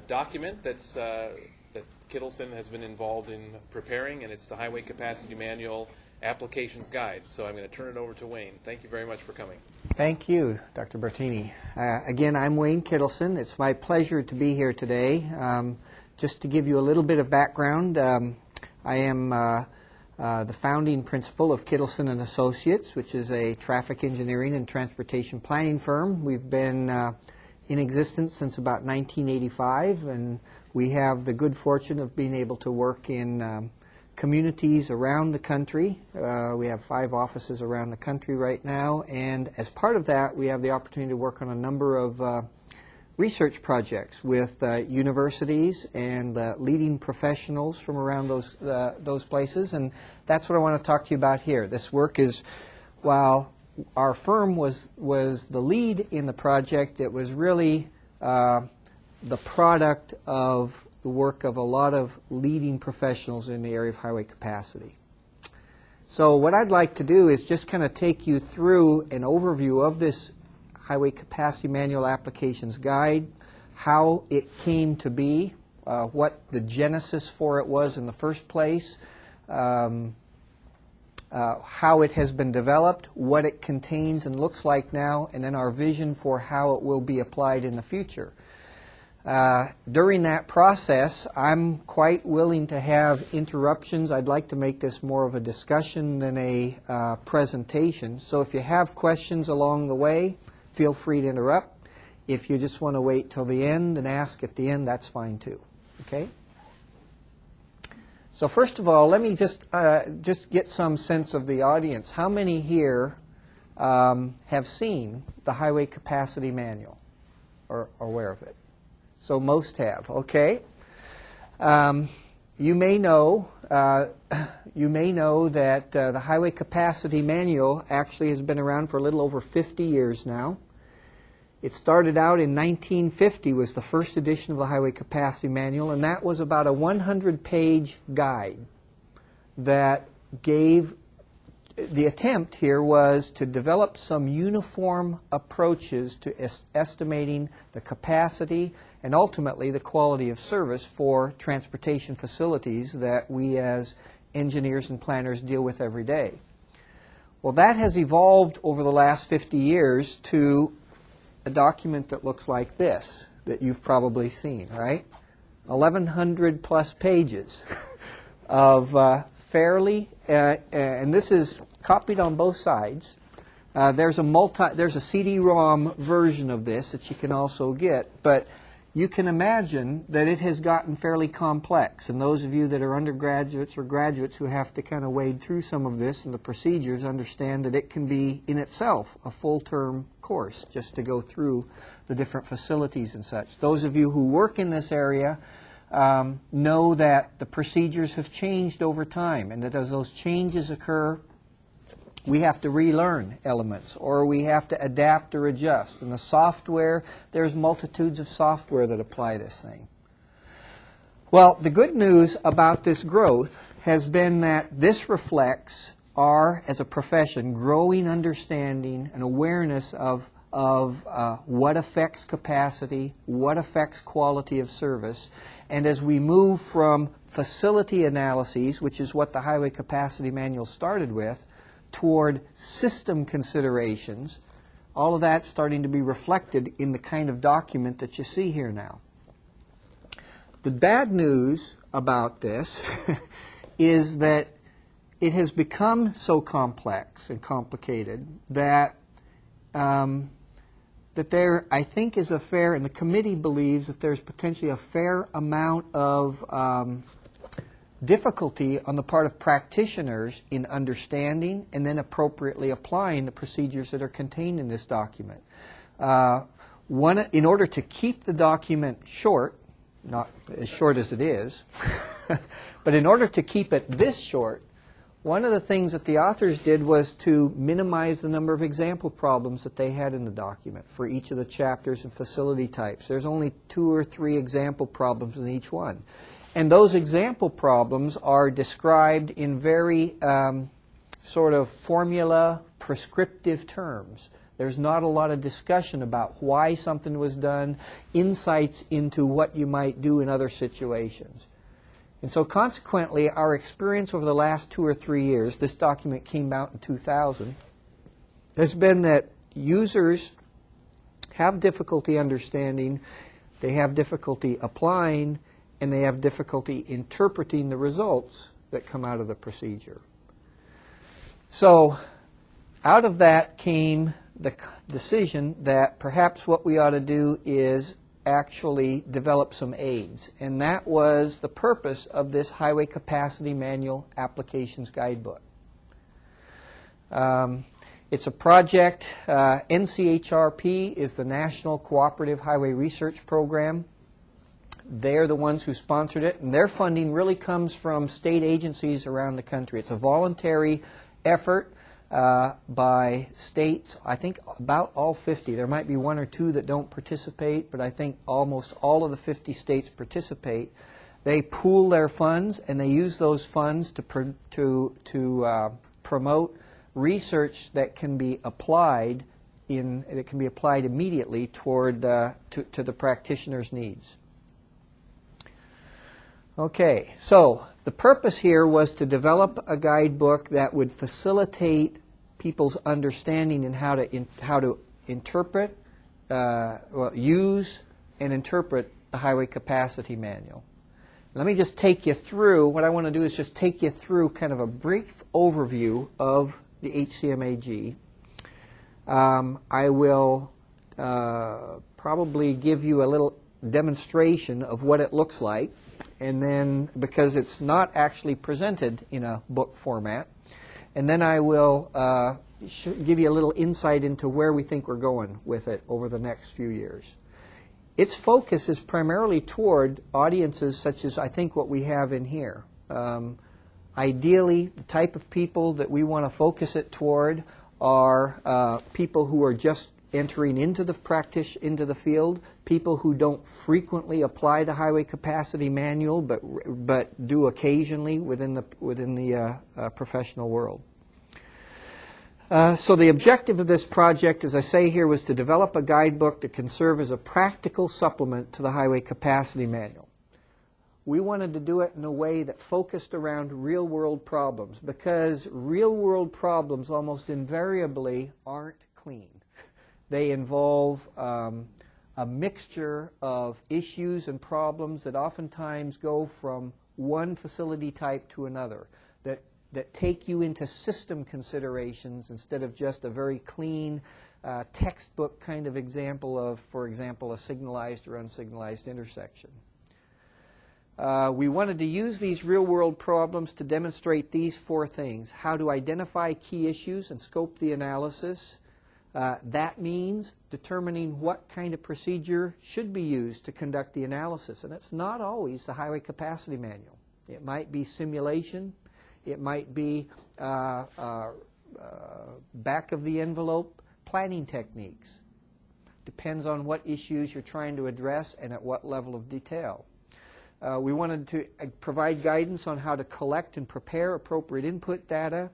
document that Kittelson has been involved in preparing, and it's the Highway Capacity Manual Applications Guide. So I'm going to turn it over to Wayne. Thank you very much for coming. Thank you, Dr. Bertini. Again, I'm Wayne Kittelson. It's my pleasure to be here today. Just to give you a little bit of background, I am the founding principal of Kittelson and Associates, which is a traffic engineering and transportation planning firm. We've been in existence since about 1985, and we have the good fortune of being able to work in communities around the country. We have 5 offices around the country right now, and as part of that, we have the opportunity to work on a number of research projects with universities and leading professionals from around those places, and that's what I want to talk to you about here. This work is, while our firm was the lead in the project, it was really the product of the work of a lot of leading professionals in the area of highway capacity. So what I'd like to do is just kind of take you through an overview of this Highway Capacity Manual Applications Guide, how it came to be, what the genesis for it was in the first place, how it has been developed, what it contains and looks like now, and then our vision for how it will be applied in the future. During that process, I'm quite willing to have interruptions. I'd like to make this more of a discussion than a presentation. So if you have questions along the way, feel free to interrupt. If you just want to wait till the end and ask at the end, that's fine too. Okay? So first of all, let me just get some sense of the audience. How many here have seen the Highway Capacity Manual or are aware of it? So most have. Okay. You may know that the Highway Capacity Manual actually has been around for a little over 50 years now. It started out in 1950, was the first edition of the Highway Capacity Manual, and that was about a 100-page guide that gave, the attempt here was to develop some uniform approaches to estimating the capacity and ultimately the quality of service for transportation facilities that we as engineers and planners deal with every day. Well, that has evolved over the last 50 years to a document that looks like this, that you've probably seen, right? 1,100 plus pages of fairly, and this is copied on both sides. There's a CD-ROM version of this that you can also get, but you can imagine that it has gotten fairly complex, and those of you that are undergraduates or graduates who have to kind of wade through some of this and the procedures understand that it can be in itself a full-term course just to go through the different facilities and such. Those of you who work in this area know that the procedures have changed over time, and that as those changes occur, we have to relearn elements, or we have to adapt or adjust. And the software, there's multitudes of software that apply this thing. Well, the good news about this growth has been that this reflects our, as a profession, growing understanding and awareness of what affects capacity, what affects quality of service. And as we move from facility analyses, which is what the Highway Capacity Manual started with, toward system considerations, all of that's starting to be reflected in the kind of document that you see here now. The bad news about this is that it has become so complex and complicated that there, I think, is a fair, and the committee believes that there's potentially a fair amount of difficulty on the part of practitioners in understanding and then appropriately applying the procedures that are contained in this document. In order to keep the document short, not as short as it is, but in order to keep it this short, one of the things that the authors did was to minimize the number of example problems that they had in the document for each of the chapters and facility types. There's only 2 or 3 example problems in each one. And those example problems are described in very sort of formula, prescriptive terms There's not a lot of discussion about why something was done, insights into what you might do in other situations. And so consequently, our experience over the last 2 or 3 years, this document came out in 2000, has been that users have difficulty understanding, they have difficulty applying, and they have difficulty interpreting the results that come out of the procedure. So out of that came the decision that perhaps what we ought to do is actually develop some aids. And that was the purpose of this Highway Capacity Manual Applications Guidebook. It's a project. NCHRP is the National Cooperative Highway Research Program. They're the ones who sponsored it, and their funding really comes from state agencies around the country. It's a voluntary effort by states, I think about all 50. There might be 1 or 2 that don't participate, but I think almost all of the 50 states participate. They pool their funds, and they use those funds to promote research that can be applied immediately toward to the practitioner's needs. Okay, so the purpose here was to develop a guidebook that would facilitate people's understanding in how to interpret, use, and interpret the Highway Capacity Manual. Let me just take you through. What I want to do is just take you through kind of a brief overview of the HCMAG. I will probably give you a little demonstration of what it looks like, and then, because it's not actually presented in a book format, and then I will give you a little insight into where we think we're going with it over the next few years. Its focus is primarily toward audiences such as I think what we have in here. Ideally, the type of people that we want to focus it toward are people who are just entering into the field, people who don't frequently apply the Highway Capacity Manual, but do occasionally within the professional world. So the objective of this project, as I say here, was to develop a guidebook that can serve as a practical supplement to the Highway Capacity Manual. We wanted to do it in a way that focused around real-world problems, because real-world problems almost invariably aren't clean. They involve a mixture of issues and problems that oftentimes go from one facility type to another, that take you into system considerations instead of just a very clean textbook kind of example of, for example, a signalized or unsignalized intersection. We wanted to use these real-world problems to demonstrate these 4 things: how to identify key issues and scope the analysis. That means determining what kind of procedure should be used to conduct the analysis. And it's not always the Highway Capacity Manual. It might be simulation. It might be back-of-the-envelope planning techniques. Depends on what issues you're trying to address and at what level of detail. We wanted to provide guidance on how to collect and prepare appropriate input data,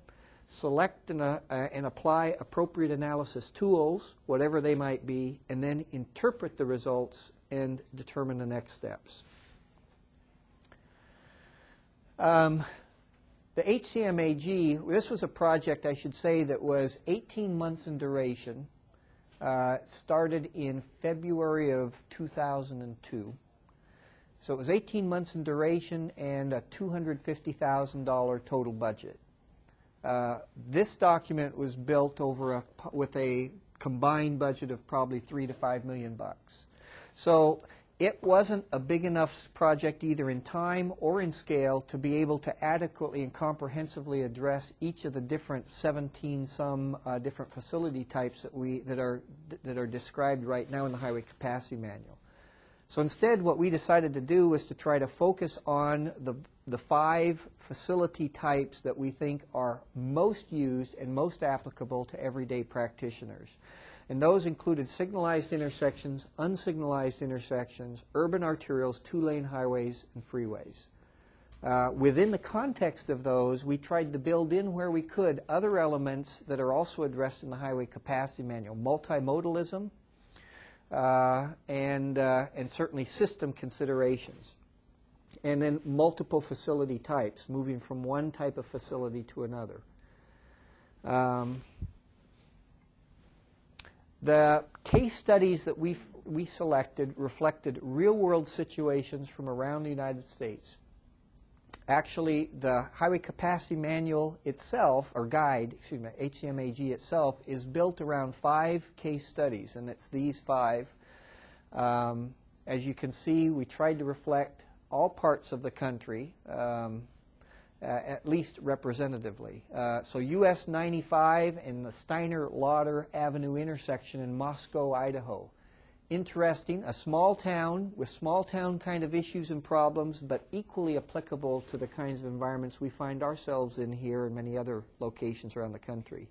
select and apply appropriate analysis tools, whatever they might be, and then interpret the results and determine the next steps. The HCMAG, this was a project, I should say, that was 18 months in duration. It started in February of 2002. So it was 18 months in duration and a $250,000 total budget. This document was built with a combined budget of probably $3 to $5 million. So it wasn't a big enough project either in time or in scale to be able to adequately and comprehensively address each of the different 17-some different facility types that are described right now in the Highway Capacity Manual. So instead, what we decided to do was to try to focus on the 5 facility types that we think are most used and most applicable to everyday practitioners. And those included signalized intersections, unsignalized intersections, urban arterials, 2-lane highways, and freeways. Within the context of those, we tried to build in where we could other elements that are also addressed in the Highway Capacity Manual: multimodalism and certainly system considerations. And then multiple facility types, moving from one type of facility to another. The case studies that we selected reflected real-world situations from around the United States. Actually, the Highway Capacity Manual itself, or guide, excuse me, HCMAG itself, is built around 5 case studies, and it's these 5. As you can see, we tried to reflect all parts of the country, at least representatively. So US 95 and the Steiner-Lauder Avenue intersection in Moscow, Idaho. Interesting, a small town with small town kind of issues and problems, but equally applicable to the kinds of environments we find ourselves in here and many other locations around the country.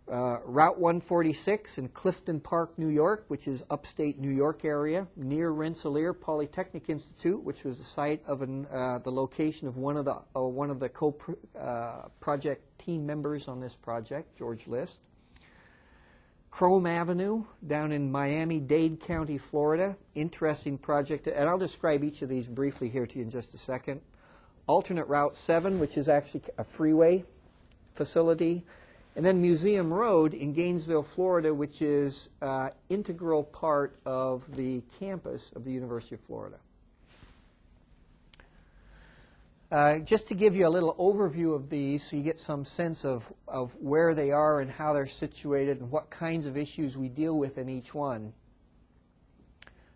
Route 146 in Clifton Park, New York, which is upstate New York area, near Rensselaer Polytechnic Institute, which was the site of the location of one of the co-project team members on this project, George List. Chrome Avenue down in Miami-Dade County, Florida. Interesting project, and I'll describe each of these briefly here to you in just a second. Alternate Route 7, which is actually a freeway facility. And then Museum Road in Gainesville, Florida, which is an integral part of the campus of the University of Florida. Just to give you a little overview of these so you get some sense of where they are and how they're situated and what kinds of issues we deal with in each one.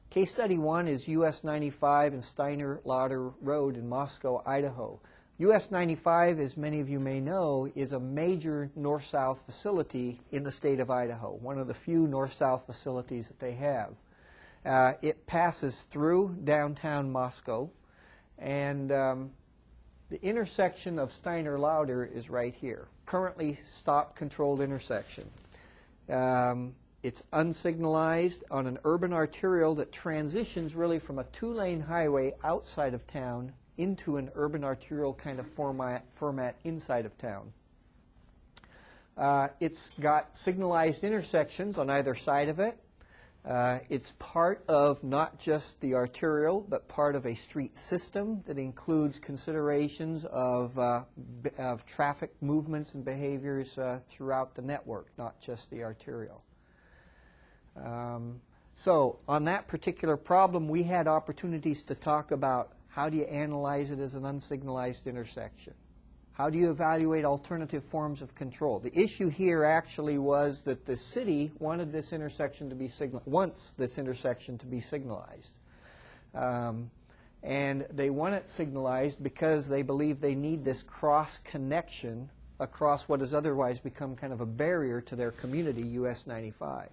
Case study 1 is US 95 and Steiner-Lauder Road in Moscow, Idaho. US 95, as many of you may know, is a major north-south facility in the state of Idaho, one of the few north-south facilities that they have. It passes through downtown Moscow, and the intersection of Steiner-Lauder is right here. Currently stop-controlled intersection. It's unsignalized on an urban arterial that transitions really from a 2-lane highway outside of town into an urban arterial kind of format inside of town. It's got signalized intersections on either side of it. It's part of not just the arterial, but part of a street system that includes considerations of traffic movements and behaviors throughout the network, not just the arterial. So on that particular problem, we had opportunities to talk about how do you analyze it as an unsignalized intersection? How do you evaluate alternative forms of control? The issue here actually was that the city wanted this intersection to be wants this intersection to be signalized. And they want it signalized because they believe they need this cross-connection across what has otherwise become kind of a barrier to their community, US 95.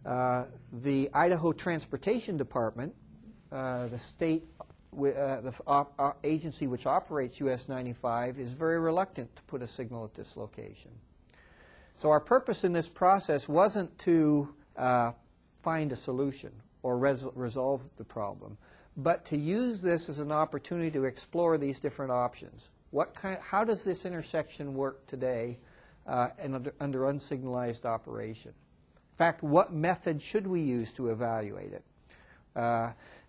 The Idaho Transportation Department, the state agency which operates US 95, is very reluctant to put a signal at this location. So our purpose in this process wasn't to find a solution or resolve the problem, but to use this as an opportunity to explore these different options. How does this intersection work today under unsignalized operation? In fact, what method should we use to evaluate it?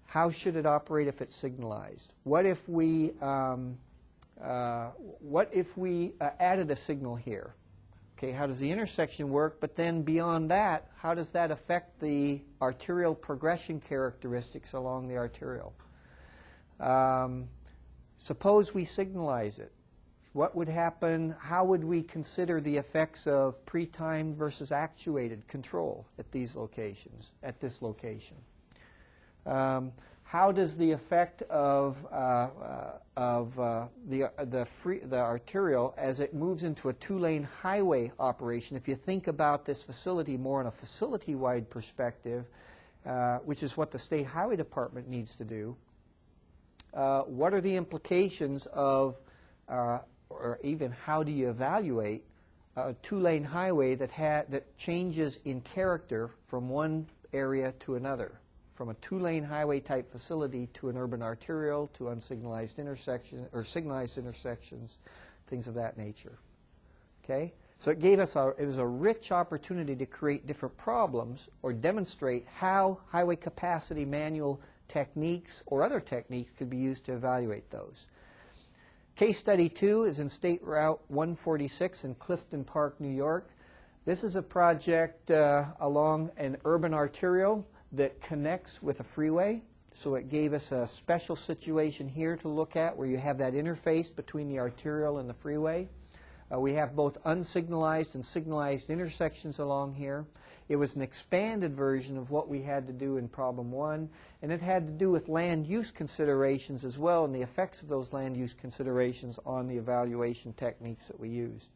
How should it operate if it's signalized? What if we added a signal here? Okay, how does the intersection work? But then beyond that, how does that affect the arterial progression characteristics along the arterial? Suppose we signalize it. What would happen? How would we consider the effects of pre-timed versus actuated control at these locations, at this location? How does the effect of the arterial as it moves into a 2-lane highway operation? If you think about this facility more on a facility-wide perspective, which is what the State Highway Department needs to do, what are the implications of, or even how do you evaluate a 2-lane highway that changes in character from one area to another? from a two-lane highway type facility to an urban arterial, to unsignalized intersections or signalized intersections, things of that nature. Okay? So it was a rich opportunity to create different problems or demonstrate how highway capacity manual techniques or other techniques could be used to evaluate those. Case study 2 is in State Route 146 in Clifton Park, New York. This is a project along an urban arterial that connects with a freeway. So it gave us a special situation here to look at where you have that interface between the arterial and the freeway. We have both unsignalized and signalized intersections along here. It was an expanded version of what we had to do in problem 1, and it had to do with land use considerations as well and the effects of those land use considerations on the evaluation techniques that we used.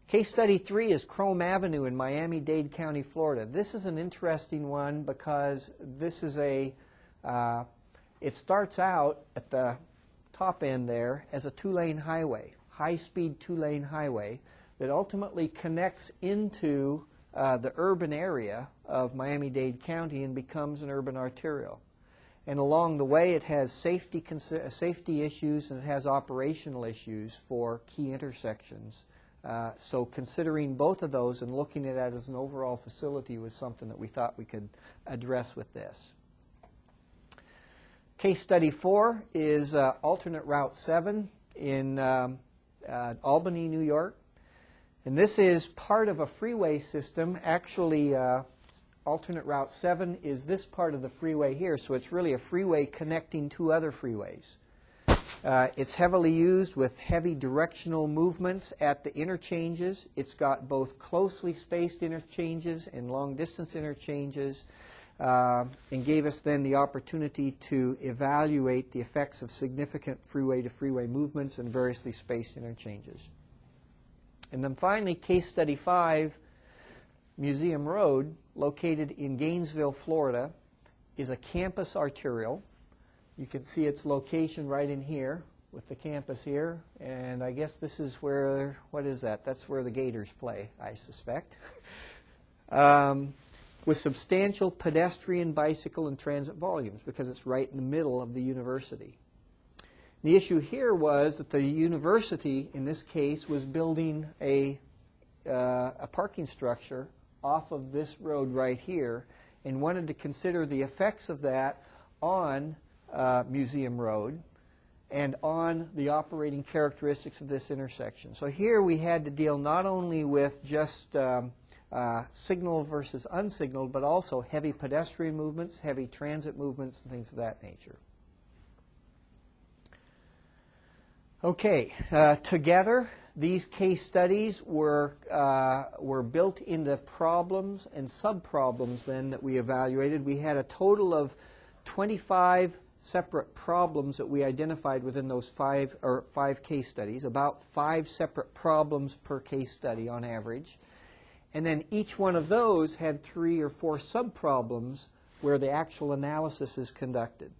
Case study 3 is Chrome Avenue in Miami-Dade County, Florida. This is an interesting one because this is it starts out at the top end there as a two-lane highway, high-speed two-lane highway that ultimately connects into the urban area of Miami-Dade County and becomes an urban arterial. And along the way it has safety issues and it has operational issues for key intersections. So considering both of those and looking at that as an overall facility was something that we thought we could address with this. Case study 4 is alternate Route 7 in Albany, New York. And this is part of a freeway system. Actually, alternate Route 7 is this part of the freeway here, so it's really a freeway connecting two other freeways. It's heavily used with heavy directional movements at the interchanges. It's got both closely spaced interchanges and long-distance interchanges, and gave us then the opportunity to evaluate the effects of significant freeway-to-freeway movements and variously spaced interchanges. And then finally, case study 5, Museum Road, located in Gainesville, Florida, is a campus arterial. You can see its location right in here with the campus here. And I guess this is where, what is that? That's where the Gators play, I suspect. With substantial pedestrian, bicycle, and transit volumes because it's right in the middle of the university. The issue here was that the university, in this case, was building a parking structure off of this road right here and wanted to consider the effects of that on Museum Road and on the operating characteristics of this intersection. So here we had to deal not only with just signal versus unsignaled, but also heavy pedestrian movements, heavy transit movements, and things of that nature. Okay, together these case studies were built into problems and sub-problems then that we evaluated. We had a total of 25 separate problems that we identified within those five case studies, about 5 separate problems per case study on average. And then each one of those had 3 or 4 sub-problems where the actual analysis is conducted.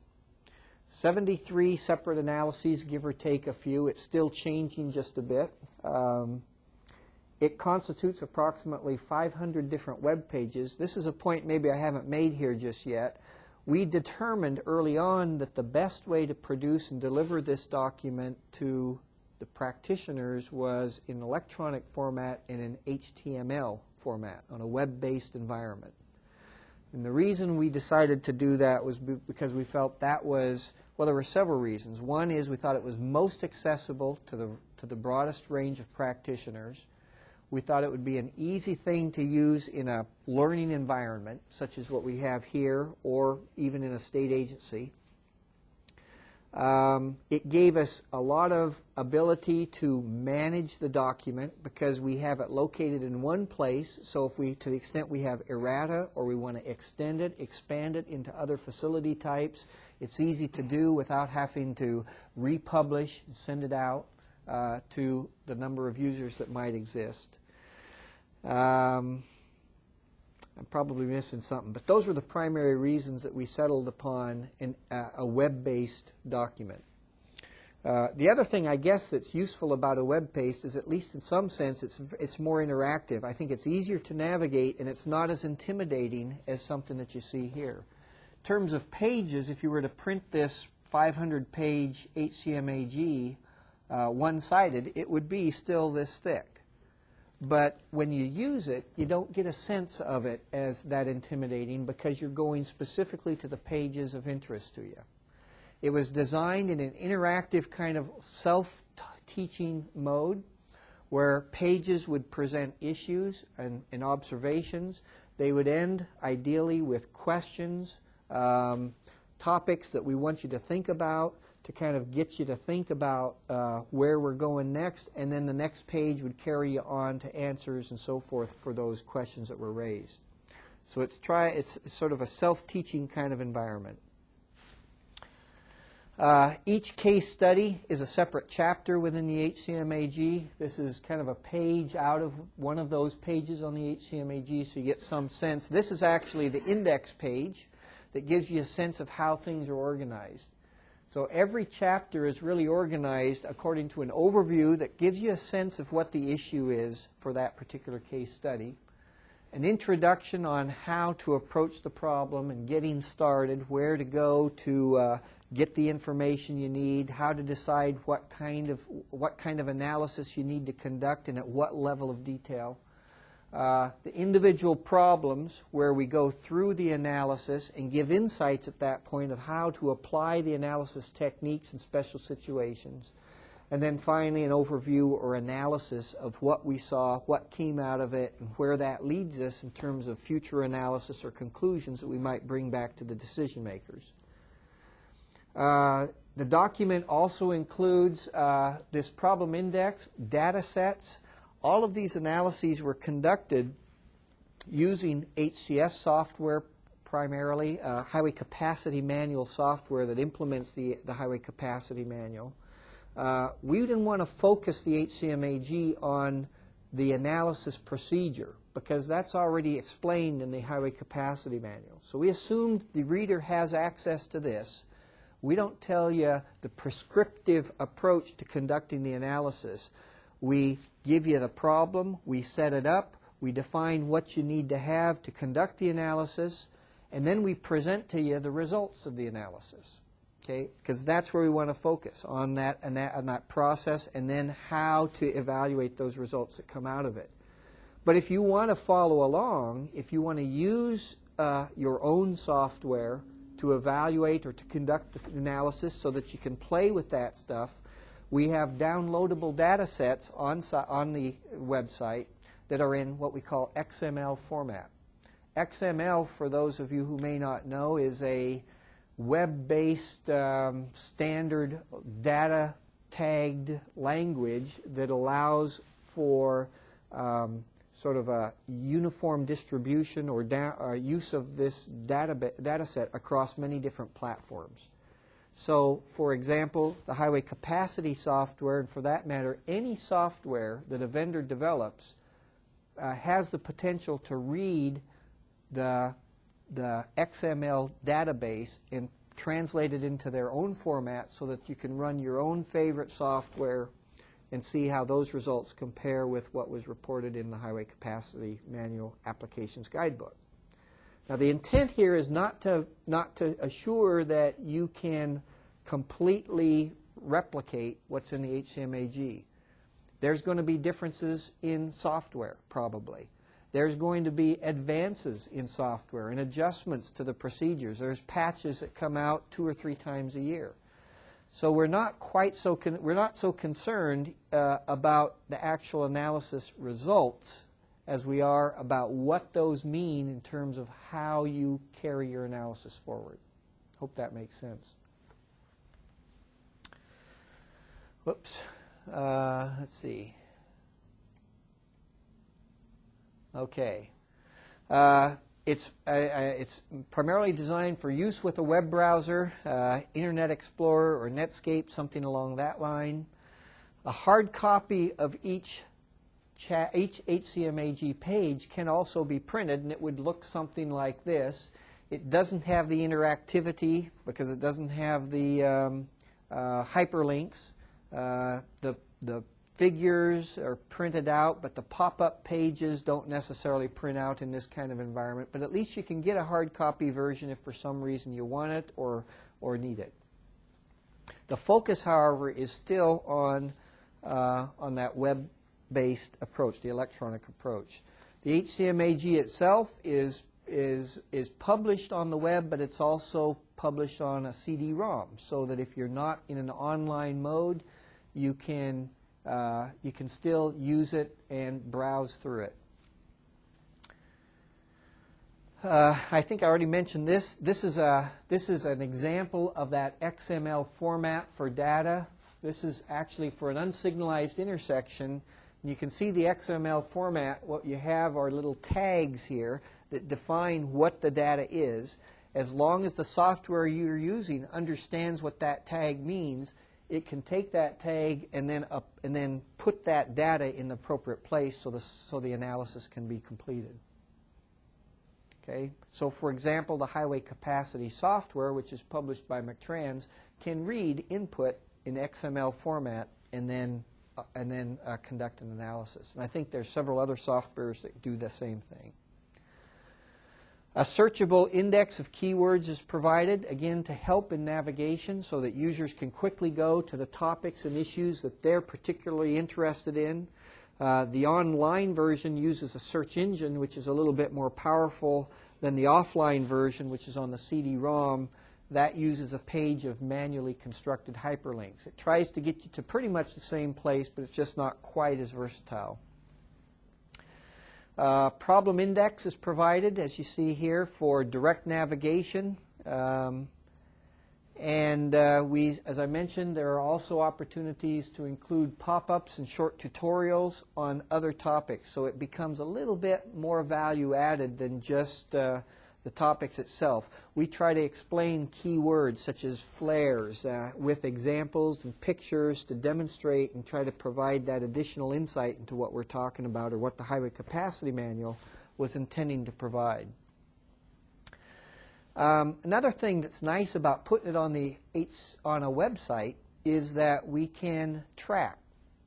73 separate analyses, give or take a few. It's still changing just a bit. It constitutes approximately 500 different web pages. This is a point maybe I haven't made here just yet. We determined early on that the best way to produce and deliver this document to the practitioners was in electronic format and in HTML format on a web-based environment. And the reason we decided to do that was because we felt that was, well, there were several reasons. One is we thought it was most accessible to the broadest range of practitioners. We thought it would be an easy thing to use in a learning environment, such as what we have here, or even in a state agency. It gave us a lot of ability to manage the document because we have it located in one place. So if we, to the extent we have errata or we want to extend it, expand it into other facility types, it's easy to do without having to republish and send it out to the number of users that might exist. I'm probably missing something, but those were the primary reasons that we settled upon a web-based document. The other thing, I guess, that's useful about a web page is, at least in some sense, it's more interactive. I think it's easier to navigate, and it's not as intimidating as something that you see here. In terms of pages, if you were to print this 500-page HCMAG one-sided, it would be still this thick. But when you use it, you don't get a sense of it as that intimidating because you're going specifically to the pages of interest to you. It was designed in an interactive kind of self-teaching mode where pages would present issues and observations. They would end ideally with questions, topics that we want you to think about to kind of get you to think about where we're going next, and then the next page would carry you on to answers and so forth for those questions that were raised. So it's sort of a self-teaching kind of environment. Each case study is a separate chapter within the HCMAG. This is kind of a page out of one of those pages on the HCMAG, so you get some sense. This is actually the index page that gives you a sense of how things are organized. So every chapter is really organized according to an overview that gives you a sense of what the issue is for that particular case study, an introduction on how to approach the problem and getting started, where to go to get the information you need, how to decide what kind of analysis you need to conduct and at what level of detail. The individual problems where we go through the analysis and give insights at that point of how to apply the analysis techniques in special situations. And then finally an overview or analysis of what we saw, what came out of it, and where that leads us in terms of future analysis or conclusions that we might bring back to the decision makers. The document also includes this problem index, data sets. All of these analyses were conducted using HCS software primarily, highway capacity manual software that implements the highway capacity manual. We didn't want to focus the HCMAG on the analysis procedure because that's already explained in the highway capacity manual. So we assumed the reader has access to this. We don't tell you the prescriptive approach to conducting the analysis. We give you the problem, we set it up, we define what you need to have to conduct the analysis, and then we present to you the results of the analysis. Okay? Because that's where we want to focus, on that process, and then how to evaluate those results that come out of it. But if you want to follow along, if you want to use your own software to evaluate or to conduct the analysis so that you can play with that stuff, we have downloadable data sets on the website that are in what we call XML format. XML, for those of you who may not know, is a web-based standard data tagged language that allows for sort of a uniform distribution or use of this data set across many different platforms. So, for example, the highway capacity software, and for that matter, any software that a vendor develops, has the potential to read the XML database and translate it into their own format so that you can run your own favorite software and see how those results compare with what was reported in the Highway Capacity Manual Applications Guidebook. Now, the intent here is not to assure that you can completely replicate what's in the HCMAG. There's going to be differences in software, probably. There's going to be advances in software and adjustments to the procedures. There's patches that come out 2 or 3 times a year. So we're not so concerned about the actual analysis results as we are about what those mean in terms of how you carry your analysis forward. Hope that makes sense. Whoops. Let's see. Okay. It's primarily designed for use with a web browser, Internet Explorer or Netscape, something along that line. A hard copy of each HCMAG page can also be printed, and it would look something like this. It doesn't have the interactivity because it doesn't have the hyperlinks. The figures are printed out, but the pop-up pages don't necessarily print out in this kind of environment. But at least you can get a hard copy version if for some reason you want it or need it. The focus, however, is still on that web-based approach, the electronic approach. The HCMAG itself is published on the web, but it's also published on a CD-ROM, so that if you're not in an online mode, you can still use it and browse through it. I think I already mentioned this. This is an example of that XML format for data. This is actually for an unsignalized intersection. And you can see the XML format. What you have are little tags here that define what the data is. As long as the software you're using understands what that tag means, it can take that tag and then put that data in the appropriate place so the analysis can be completed. Okay? So for example, the highway capacity software, which is published by McTrans, can read input in XML format and then conduct an analysis. And I think there's several other softwares that do the same thing. A searchable index of keywords is provided, again, to help in navigation so that users can quickly go to the topics and issues that they're particularly interested in. The online version uses a search engine, which is a little bit more powerful than the offline version, which is on the CD-ROM. That uses a page of manually constructed hyperlinks. It tries to get you to pretty much the same place, but it's just not quite as versatile. Problem index is provided, as you see here, for direct navigation. As I mentioned, there are also opportunities to include pop-ups and short tutorials on other topics. So it becomes a little bit more value added than just the topics itself. We try to explain key words such as flares with examples and pictures to demonstrate and try to provide that additional insight into what we're talking about or what the Highway Capacity Manual was intending to provide. Another thing that's nice about putting it on a website is that we can track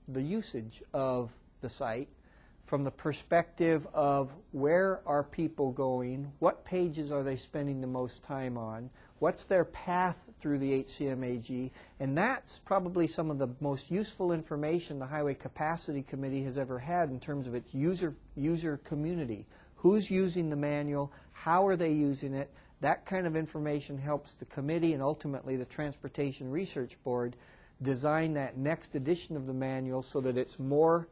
the usage of the site from the perspective of where are people going, what pages are they spending the most time on, what's their path through the HCMAG, and that's probably some of the most useful information the Highway Capacity Committee has ever had in terms of its user community. Who's using the manual, how are they using it? That kind of information helps the committee and ultimately the Transportation Research Board design that next edition of the manual so that it's more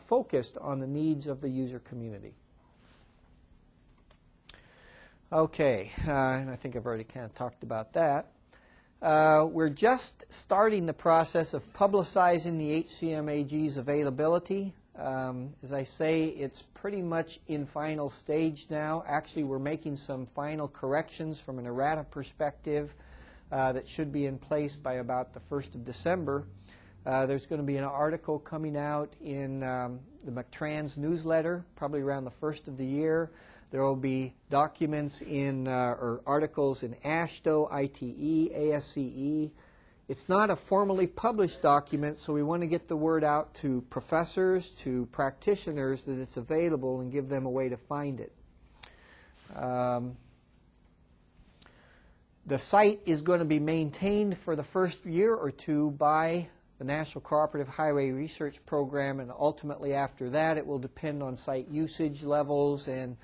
focused on the needs of the user community. Okay, and I think I've already kind of talked about that. We're just starting the process of publicizing the HCMAG's availability. As I say, it's pretty much in final stage now. Actually, we're making some final corrections from an errata perspective that should be in place by about the 1st of December. There's going to be an article coming out in the McTrans newsletter, probably around the 1st of the year. There will be documents or articles in AASHTO, ITE, ASCE. It's not a formally published document, so we want to get the word out to professors, to practitioners that it's available and give them a way to find it. The site is going to be maintained for the first year or two by the National Cooperative Highway Research Program, and ultimately after that it will depend on site usage levels and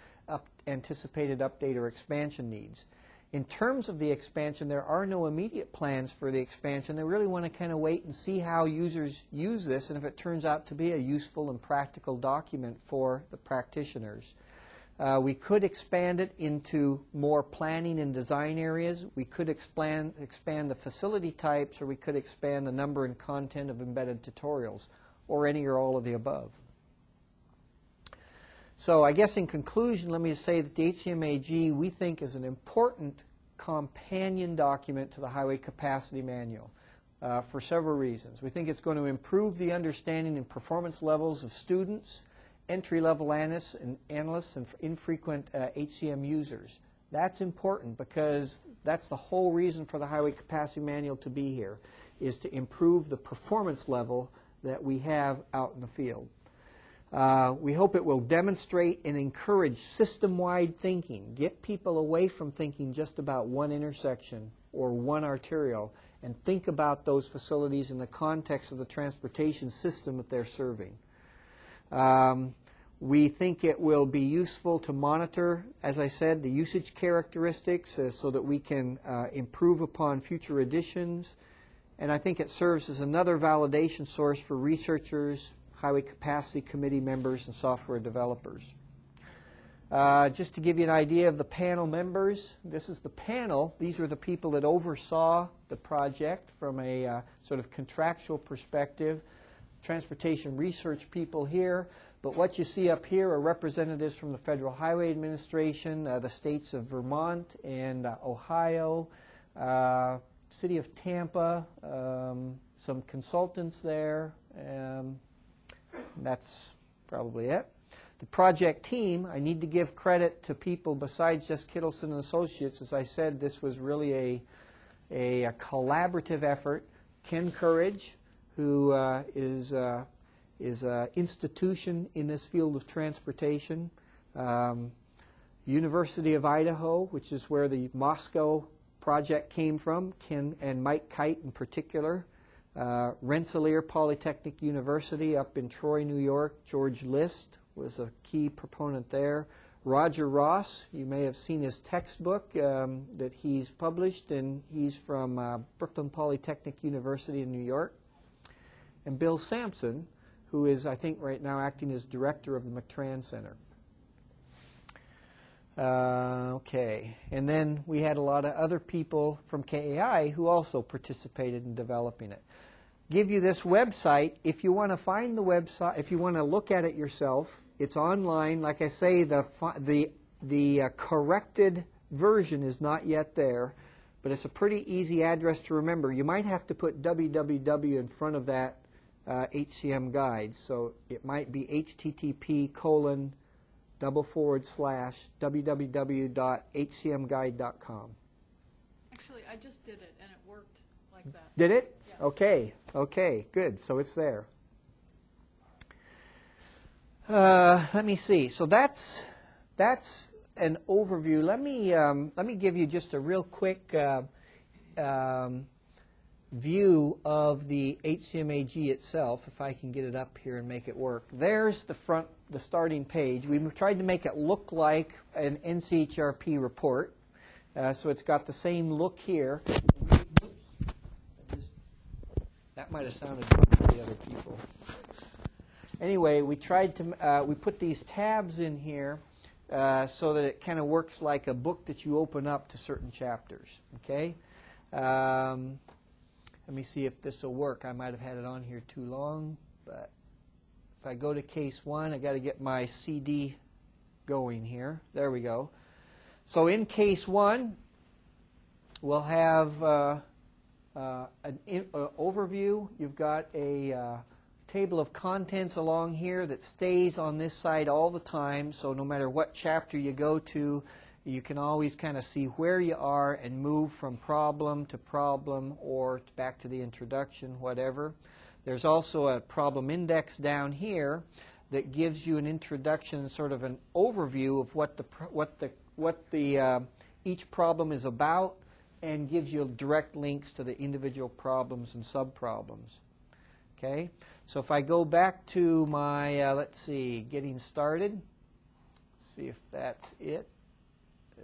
anticipated update or expansion needs. In terms of the expansion, there are no immediate plans for the expansion. They really want to kind of wait and see how users use this and if it turns out to be a useful and practical document for the practitioners. We could expand it into more planning and design areas. We could expand the facility types, or we could expand the number and content of embedded tutorials, or any or all of the above. So I guess in conclusion, let me just say that the HCMAG we think is an important companion document to the Highway Capacity Manual for several reasons. We think it's going to improve the understanding and performance levels of students, entry-level analysts, and infrequent HCM users. That's important because that's the whole reason for the Highway Capacity Manual to be here, is to improve the performance level that we have out in the field. We hope it will demonstrate and encourage system-wide thinking, get people away from thinking just about one intersection or one arterial, and think about those facilities in the context of the transportation system that they're serving. We think it will be useful to monitor, as I said, the usage characteristics so that we can improve upon future additions. And I think it serves as another validation source for researchers, Highway Capacity Committee members, and software developers. Just to give you an idea of the panel members, this is the panel. These are the people that oversaw the project from a sort of contractual perspective. Transportation research people here. But what you see up here are representatives from the Federal Highway Administration, the states of Vermont and Ohio, City of Tampa, some consultants there. That's probably it. The project team, I need to give credit to people besides just Kittelson and Associates. As I said, this was really a collaborative effort. Ken Courage, who is an institution in this field of transportation. University of Idaho, which is where the Moscow project came from, Ken and Mike Kite in particular. Rensselaer Polytechnic University up in Troy, New York. George List was a key proponent there. Roger Ross, you may have seen his textbook that he's published, and he's from Brooklyn Polytechnic University in New York. And Bill Sampson, who is, I think, right now acting as director of the McTran Center. Okay, and then we had a lot of other people from KAI who also participated in developing it. Give you this website. If you want to find the website, if you want to look at it yourself, it's online. Like I say, the corrected version is not yet there, but it's a pretty easy address to remember. You might have to put www in front of that HCM guide, so it might be http://www.hcmguide.com. Actually, I just did it, and it worked like that. Did it? Yeah. Okay, good. So it's there. Let me see. So that's an overview. Let me give you just a real quick view of the HCMAG itself, if I can get it up here and make it work. There's the starting page. We've tried to make it look like an NCHRP report, so it's got the same look here. That might have sounded good to the other people. Anyway, we tried to we put these tabs in here so that it kind of works like a book that you open up to certain chapters. Okay. Let me see if this will work. I might have had it on here too long, but if I go to case 1, I got to get my CD going here. There we go. So in case 1, we'll have an overview. You've got a table of contents along here that stays on this side all the time, so no matter what chapter you go to, you can always kind of see where you are and move from problem to problem or back to the introduction, whatever. There's also a problem index down here that gives you an introduction, sort of an overview of what each problem is about, and gives you direct links to the individual problems and subproblems. Okay, so if I go back to my, let's see, getting started, let's see if that's it.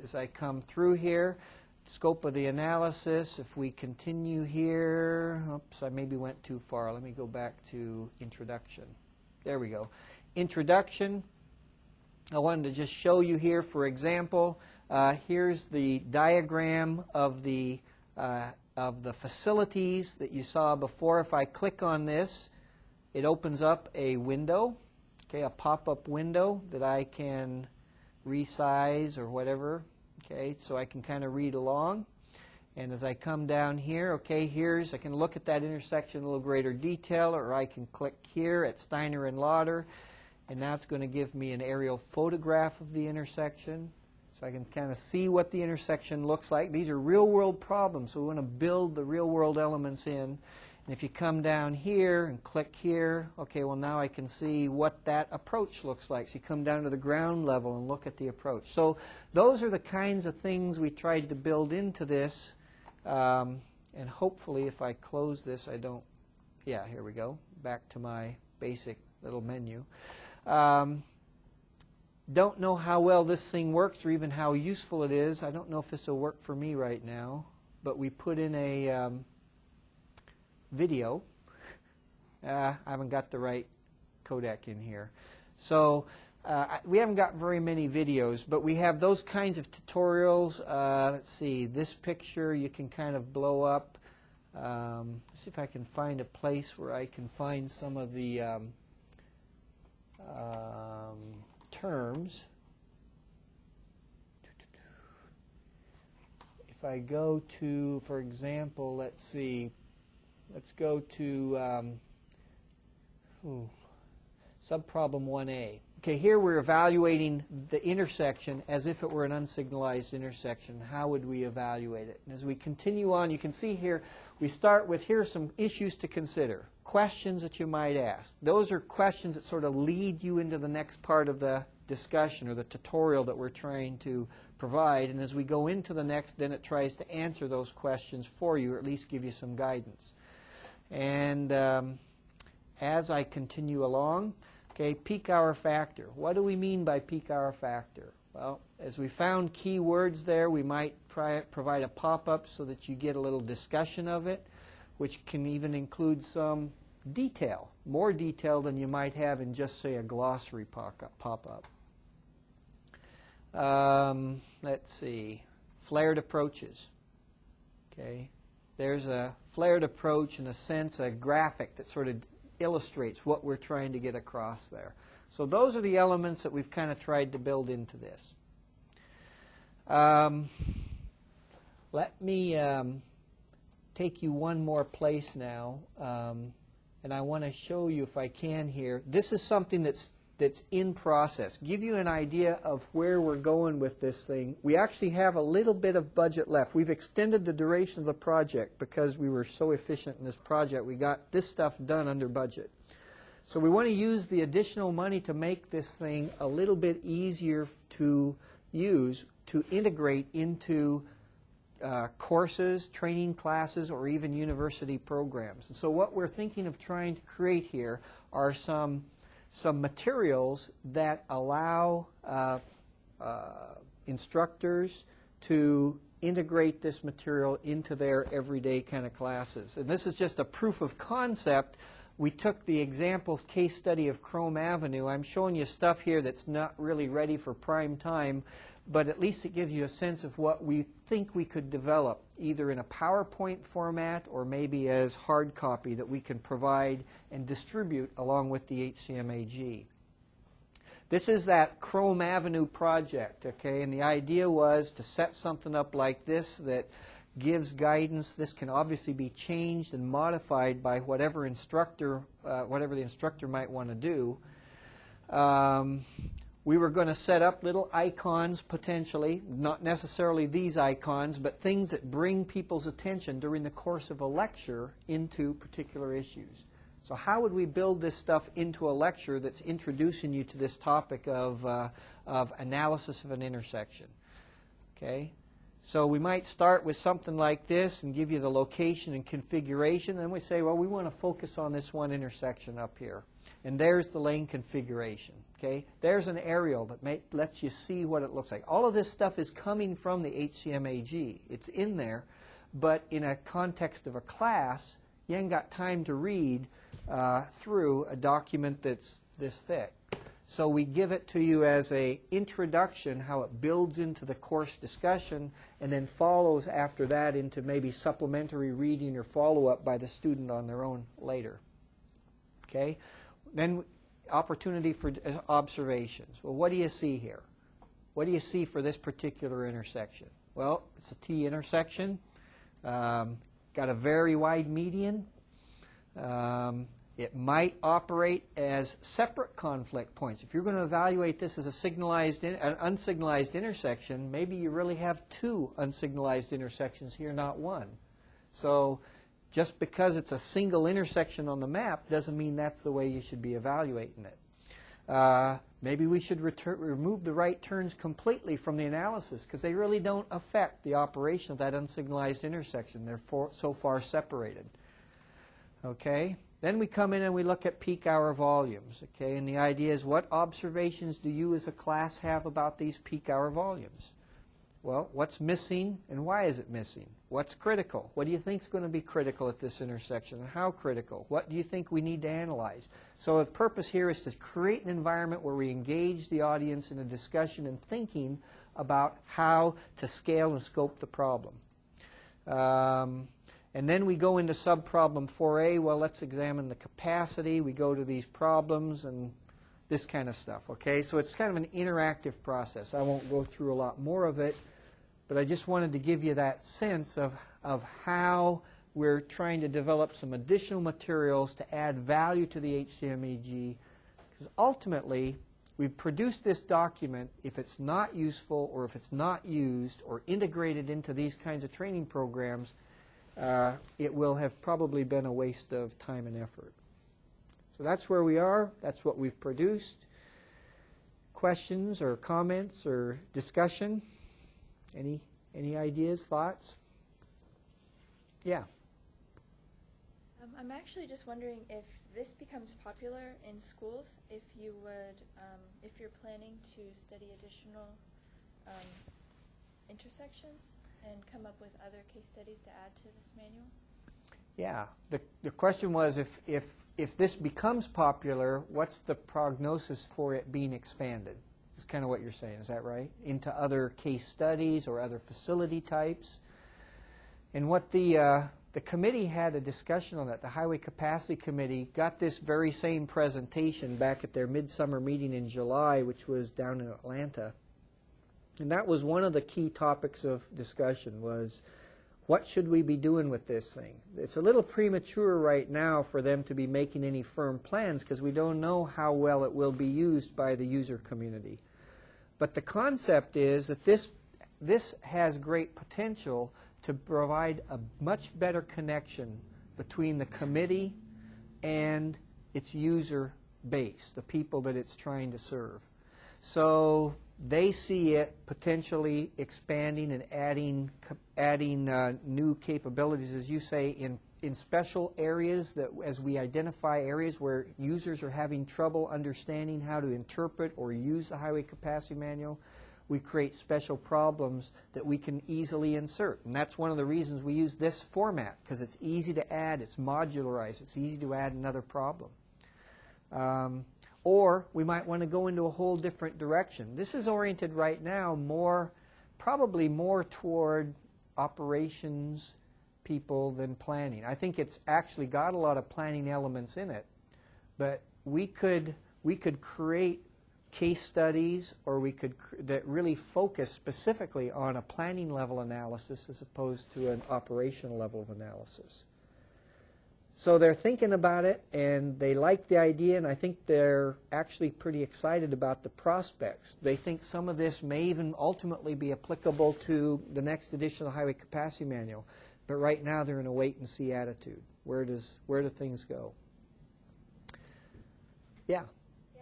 As I come through here, scope of the analysis, if we continue here, oops, I maybe went too far. Let me go back to introduction. There we go. Introduction. I wanted to just show you here, for example, here's the diagram of the facilities that you saw before. If I click on this, it opens up a window, okay, a pop-up window that I can resize or whatever, okay, so I can kind of read along. And as I come down here, okay, I can look at that intersection in a little greater detail, or I can click here at Steiner and Lauder, and now it's going to give me an aerial photograph of the intersection. So I can kind of see what the intersection looks like. These are real-world problems, so we want to build the real-world elements in. And if you come down here and click here, okay, well now I can see what that approach looks like. So you come down to the ground level and look at the approach. So those are the kinds of things we tried to build into this. And hopefully if I close this, I don't, yeah, here we go, back to my basic little menu. Don't know how well this thing works or even how useful it is. I don't know if this will work for me right now, but we put in a video. I haven't got the right codec in here. So we haven't got very many videos, but we have those kinds of tutorials. Let's see, this picture you can kind of blow up. Let's see if I can find a place where I can find some of the terms. If I go to, for example, let's see, let's go to subproblem 1A. Okay, here we're evaluating the intersection as if it were an unsignalized intersection. How would we evaluate it? And as we continue on, you can see here, we start with, here are some issues to consider. Questions that you might ask. Those are questions that sort of lead you into the next part of the discussion or the tutorial that we're trying to provide. And as we go into the next, then it tries to answer those questions for you, or at least give you some guidance. And as I continue along, okay, peak hour factor. What do we mean by peak hour factor? Well, as we found keywords there, we might provide a pop-up so that you get a little discussion of it, which can even include some detail, more detail than you might have in just, say, a glossary pop-up. Let's see, flared approaches. Okay, there's a flared approach, in a sense, a graphic that sort of illustrates what we're trying to get across there. So those are the elements that we've kind of tried to build into this. Let me take you one more place now, and I want to show you, if I can here, this is something that's in process. Give you an idea of where we're going with this thing. We actually have a little bit of budget left. We've extended the duration of the project because we were so efficient in this project. We got this stuff done under budget. So we want to use the additional money to make this thing a little bit easier to use, to integrate into courses, training classes, or even university programs. And so what we're thinking of trying to create here are some materials that allow instructors to integrate this material into their everyday kind of classes. And this is just a proof of concept. We took the example case study of Chrome Avenue. I'm showing you stuff here that's not really ready for prime time, but at least it gives you a sense of what we think we could develop, either in a PowerPoint format or maybe as hard copy that we can provide and distribute along with the HCMAG. This is that Chrome Avenue project, okay? And the idea was to set something up like this that gives guidance. This can obviously be changed and modified by whatever instructor, whatever the instructor might want to do. We were going to set up little icons potentially, not necessarily these icons, but things that bring people's attention during the course of a lecture into particular issues. So how would we build this stuff into a lecture that's introducing you to this topic of analysis of an intersection? Okay? So we might start with something like this and give you the location and configuration. Then we say, well, we want to focus on this one intersection up here. And there's the lane configuration. Okay? There's an aerial that lets you see what it looks like. All of this stuff is coming from the HCMAG. It's in there, but in a context of a class, you ain't got time to read through a document that's this thick. So we give it to you as an introduction, how it builds into the course discussion, and then follows after that into maybe supplementary reading or follow-up by the student on their own later. Okay? Then opportunity for observations. Well, what do you see here? What do you see for this particular intersection? Well, it's a T intersection. Got a very wide median. It might operate as separate conflict points. If you're going to evaluate this as an unsignalized intersection, maybe you really have two unsignalized intersections here, not one. So just because it's a single intersection on the map doesn't mean that's the way you should be evaluating it. Maybe we should remove the right turns completely from the analysis because they really don't affect the operation of that unsignalized intersection. They're so far separated. Okay? Then we come in and we look at peak hour volumes. Okay? And the idea is, what observations do you as a class have about these peak hour volumes? Well, what's missing and why is it missing? What's critical? What do you think is going to be critical at this intersection and how critical? What do you think we need to analyze? So the purpose here is to create an environment where we engage the audience in a discussion and thinking about how to scale and scope the problem. And then we go into sub-problem 4A. Well, let's examine the capacity. We go to these problems and this kind of stuff. Okay, so it's kind of an interactive process. I won't go through a lot more of it, but I just wanted to give you that sense of how we're trying to develop some additional materials to add value to the HCMAG, because ultimately we've produced this document. If it's not useful or if it's not used or integrated into these kinds of training programs, it will have probably been a waste of time and effort. So that's where we are. That's what we've produced. Questions or comments or discussion? Any ideas, thoughts? Yeah. I'm actually just wondering if this becomes popular in schools, if you would, if you're planning to study additional intersections and come up with other case studies to add to this manual. Yeah. The question was, if this becomes popular, what's the prognosis for it being expanded? Is kind of what you're saying. Is that right? Into other case studies or other facility types? And what the committee had a discussion on that. The Highway Capacity Committee got this very same presentation back at their midsummer meeting in July, which was down in Atlanta. And that was one of the key topics of discussion was, what should we be doing with this thing? It's a little premature right now for them to be making any firm plans because we don't know how well it will be used by the user community. But the concept is that this has great potential to provide a much better connection between the committee and its user base, the people that it's trying to serve. So they see it potentially expanding and adding new capabilities, as you say, in special areas, that as we identify areas where users are having trouble understanding how to interpret or use the Highway Capacity Manual, we create special problems that we can easily insert. And that's one of the reasons we use this format, because it's easy to add, it's modularized, it's easy to add another problem. Or we might want to go into a whole different direction. This is oriented right now probably more toward operations people than planning. I think it's actually got a lot of planning elements in it, but we could create case studies, or that really focus specifically on a planning level analysis as opposed to an operational level of analysis. So they're thinking about it, and they like the idea, and I think they're actually pretty excited about the prospects. They think some of this may even ultimately be applicable to the next edition of the Highway Capacity Manual. But right now they're in a wait-and-see attitude. Where do things go? Yeah? Yeah,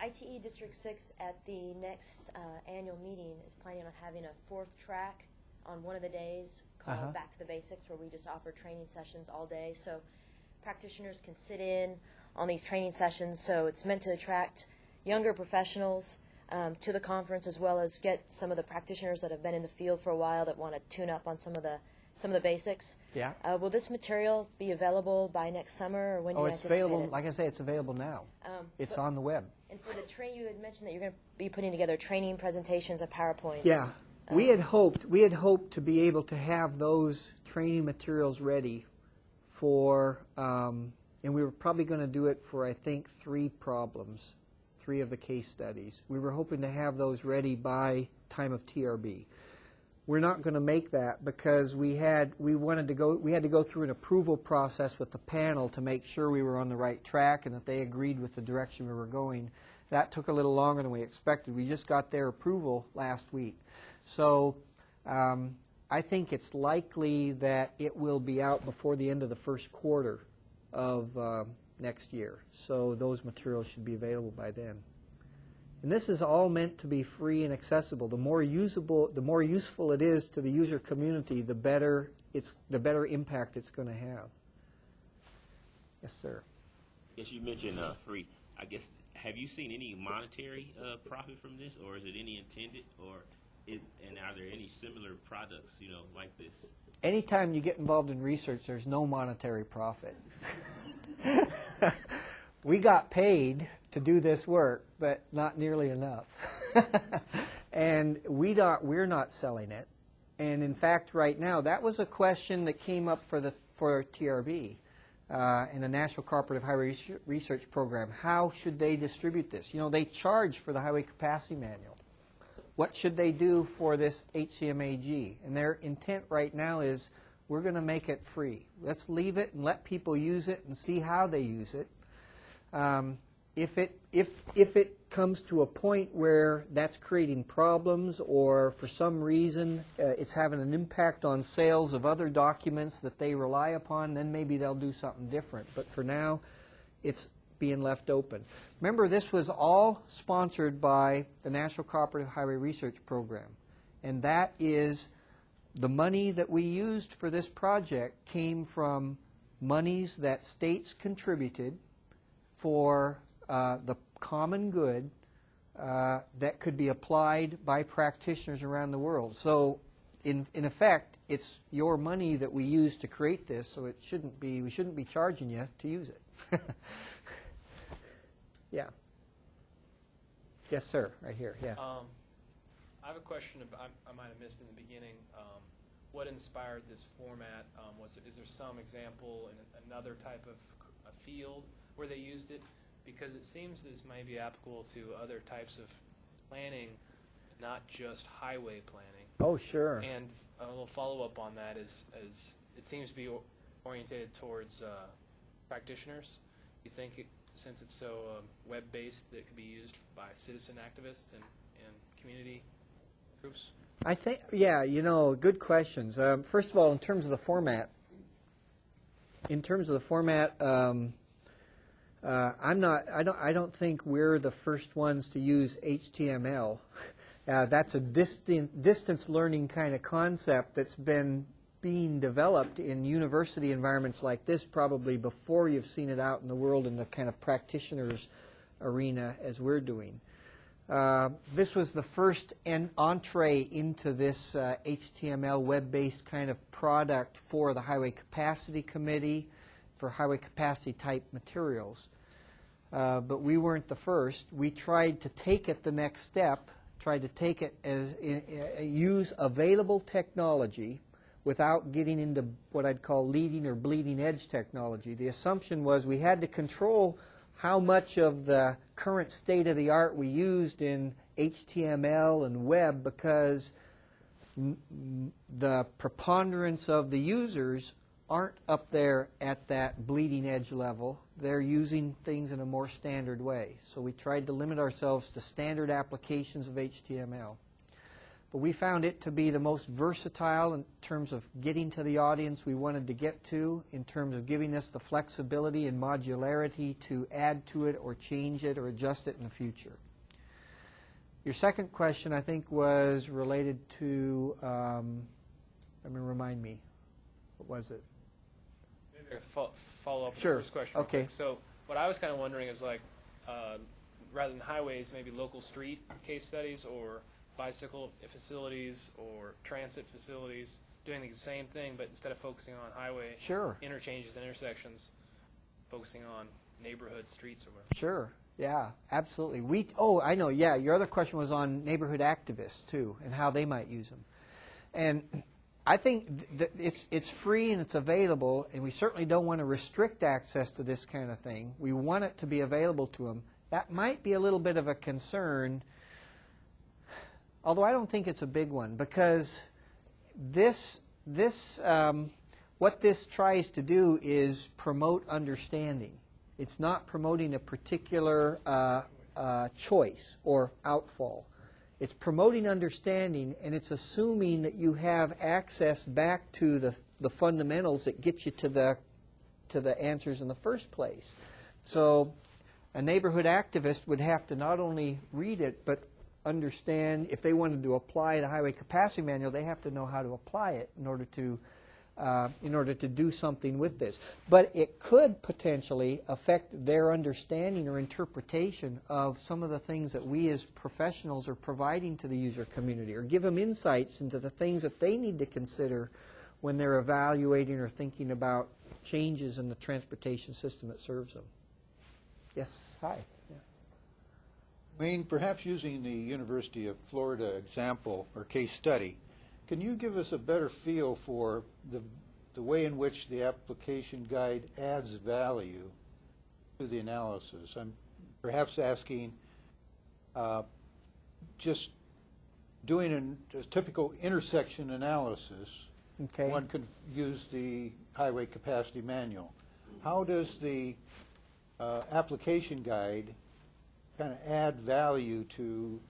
ITE District 6 at... ITE District 6 at the next annual meeting is planning on having a 4th track on one of the days called Back to the Basics, where we just offer training sessions all day. So practitioners can sit in on these training sessions. So it's meant to attract younger professionals to the conference, as well as get some of the practitioners that have been in the field for a while that want to tune up on some of the basics. Yeah. Will this material be available by next summer, or when do you it's anticipate available. it? Like I say, it's available now. It's on the web. And for the you had mentioned that you're going to be putting together training presentations of PowerPoints. Yeah. We had hoped to be able to have those training materials ready for, and we were probably going to do it for, I think, 3 3 of the case studies. We were hoping to have those ready by time of TRB. We're not going to make that because we had to go through an approval process with the panel to make sure we were on the right track and that they agreed with the direction we were going. That took a little longer than we expected. We just got their approval last week. So I think it's likely that it will be out before the end of the first quarter of next year. So those materials should be available by then. And this is all meant to be free and accessible. The more useful it is to the user community, the better impact it's going to have. Yes, sir. Yes, you mentioned free. I guess, have you seen any monetary profit from this, or is it any intended, and are there any similar products, like this? Anytime you get involved in research, there's no monetary profit. We got paid to do this work, but not nearly enough. And we're not selling it. And in fact, right now, that was a question that came up for TRB in the National Cooperative Highway Research Program. How should they distribute this? They charge for the Highway Capacity Manual. What should they do for this HCMAG? And their intent right now is, we're going to make it free. Let's leave it and let people use it and see how they use it. If it comes to a point where that's creating problems, or for some reason it's having an impact on sales of other documents that they rely upon, then maybe they'll do something different. But for now, it's being left open. Remember, this was all sponsored by the National Cooperative Highway Research Program, and that is the money that we used for this project came from monies that states contributed for the common good that could be applied by practitioners around the world. So in effect, it's your money that we use to create this, so we shouldn't be charging you to use it. Yeah. Yes, sir, right here. Yeah. I have a question I might have missed in the beginning. What inspired this format? Is there some example in another type of a field where they used it? Because it seems this may be applicable to other types of planning, not just highway planning. Oh, sure. And a little follow-up on that is it seems to be oriented towards practitioners. You think, since it's so web-based, that it could be used by citizen activists and community groups? I think, yeah, good questions. First of all, in terms of the format, I don't think we're the first ones to use HTML. That's a distance learning kind of concept that's been being developed in university environments like this probably before you've seen it out in the world in the kind of practitioners arena as we're doing. This was the first entree into this HTML web-based kind of product for the Highway Capacity Committee, for highway capacity type materials. But we weren't the first. We tried to take it the next step, tried to take it as use available technology without getting into what I'd call leading or bleeding edge technology. The assumption was we had to control how much of the current state of the art we used in HTML and web, because the preponderance of the users aren't up there at that bleeding edge level. They're using things in a more standard way. So we tried to limit ourselves to standard applications of HTML. But we found it to be the most versatile in terms of getting to the audience we wanted to get to, in terms of giving us the flexibility and modularity to add to it or change it or adjust it in the future. Your second question, I think, was related to, remind me, what was it? Maybe a follow up on Sure. the first question. Okay. So what I was kind of wondering is, like, rather than highways, maybe local street case studies or bicycle facilities or transit facilities doing the same thing, but instead of focusing on highway Sure. interchanges and intersections, focusing on neighborhood streets or whatever. Sure. Yeah, absolutely. I know. Yeah, your other question was on neighborhood activists too, and how they might use them. And I think that it's free and it's available, and we certainly don't want to restrict access to this kind of thing. We want it to be available to them. that might be a little bit of a concern, although I don't think it's a big one, because what this tries to do is promote understanding. It's not promoting a particular choice or outfall. It's promoting understanding, and it's assuming that you have access back to the fundamentals that get you to the answers in the first place. So a neighborhood activist would have to not only read it, but understand, if they wanted to apply the highway capacity manual, they have to know how to apply it in order to do something with this. But it could potentially affect their understanding or interpretation of some of the things that we as professionals are providing to the user community, or give them insights into the things that they need to consider when they're evaluating or thinking about changes in the transportation system that serves them. Yes, hi. Yeah. Wayne, perhaps using the University of Florida example or case study, can you give us a better feel for the way in which the application guide adds value to the analysis? I'm perhaps asking, just doing a typical intersection analysis, Okay. one could use the highway capacity manual. How does the application guide kind of add value to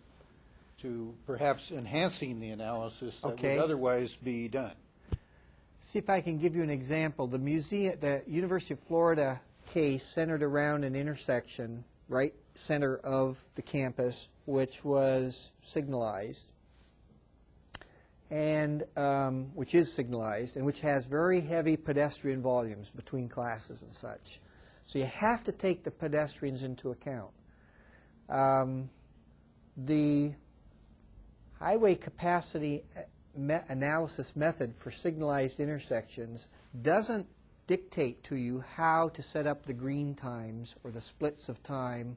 perhaps enhancing the analysis that Okay. would otherwise be done? See if I can give you an example. The University of Florida case centered around an intersection right center of the campus, which was signalized, and which is signalized, and which has very heavy pedestrian volumes between classes and such. So you have to take the pedestrians into account. The highway capacity analysis method for signalized intersections doesn't dictate to you how to set up the green times or the splits of time.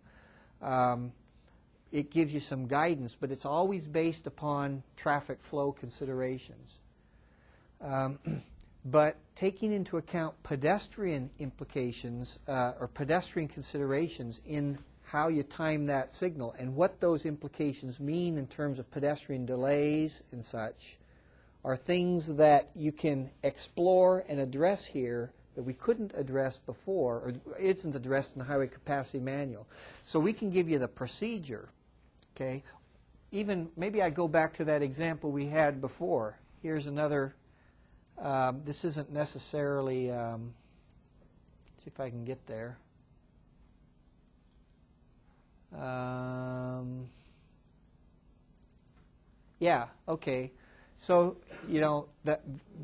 It gives you some guidance, but it's always based upon traffic flow considerations. But taking into account pedestrian implications or pedestrian considerations in how you time that signal and what those implications mean in terms of pedestrian delays and such are things that you can explore and address here that we couldn't address before, or isn't addressed in the highway capacity manual. So we can give you the procedure, okay? Even maybe I go back to that example we had before. Here's another, this isn't necessarily, see if I can get there. Yeah, okay. So, you know,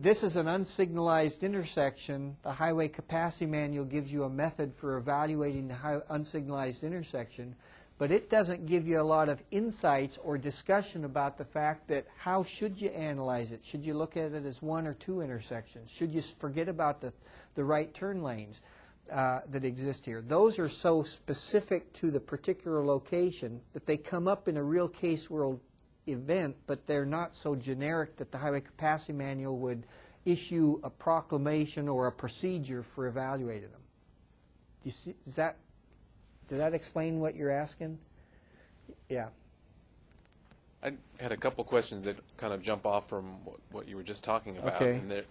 this is an unsignalized intersection. The highway capacity manual gives you a method for evaluating the unsignalized intersection, but it doesn't give you a lot of insights or discussion about the fact that how should you analyze it? Should you look at it as one or two intersections? Should you forget about the right turn lanes that exist here? Those are so specific to the particular location that they come up in a real case world event, but they're not so generic that the highway capacity manual would issue a proclamation or a procedure for evaluating them. Do you see, does that explain what you're asking? Yeah. I had a couple questions that kind of jump off from what you were just talking about. Okay. And there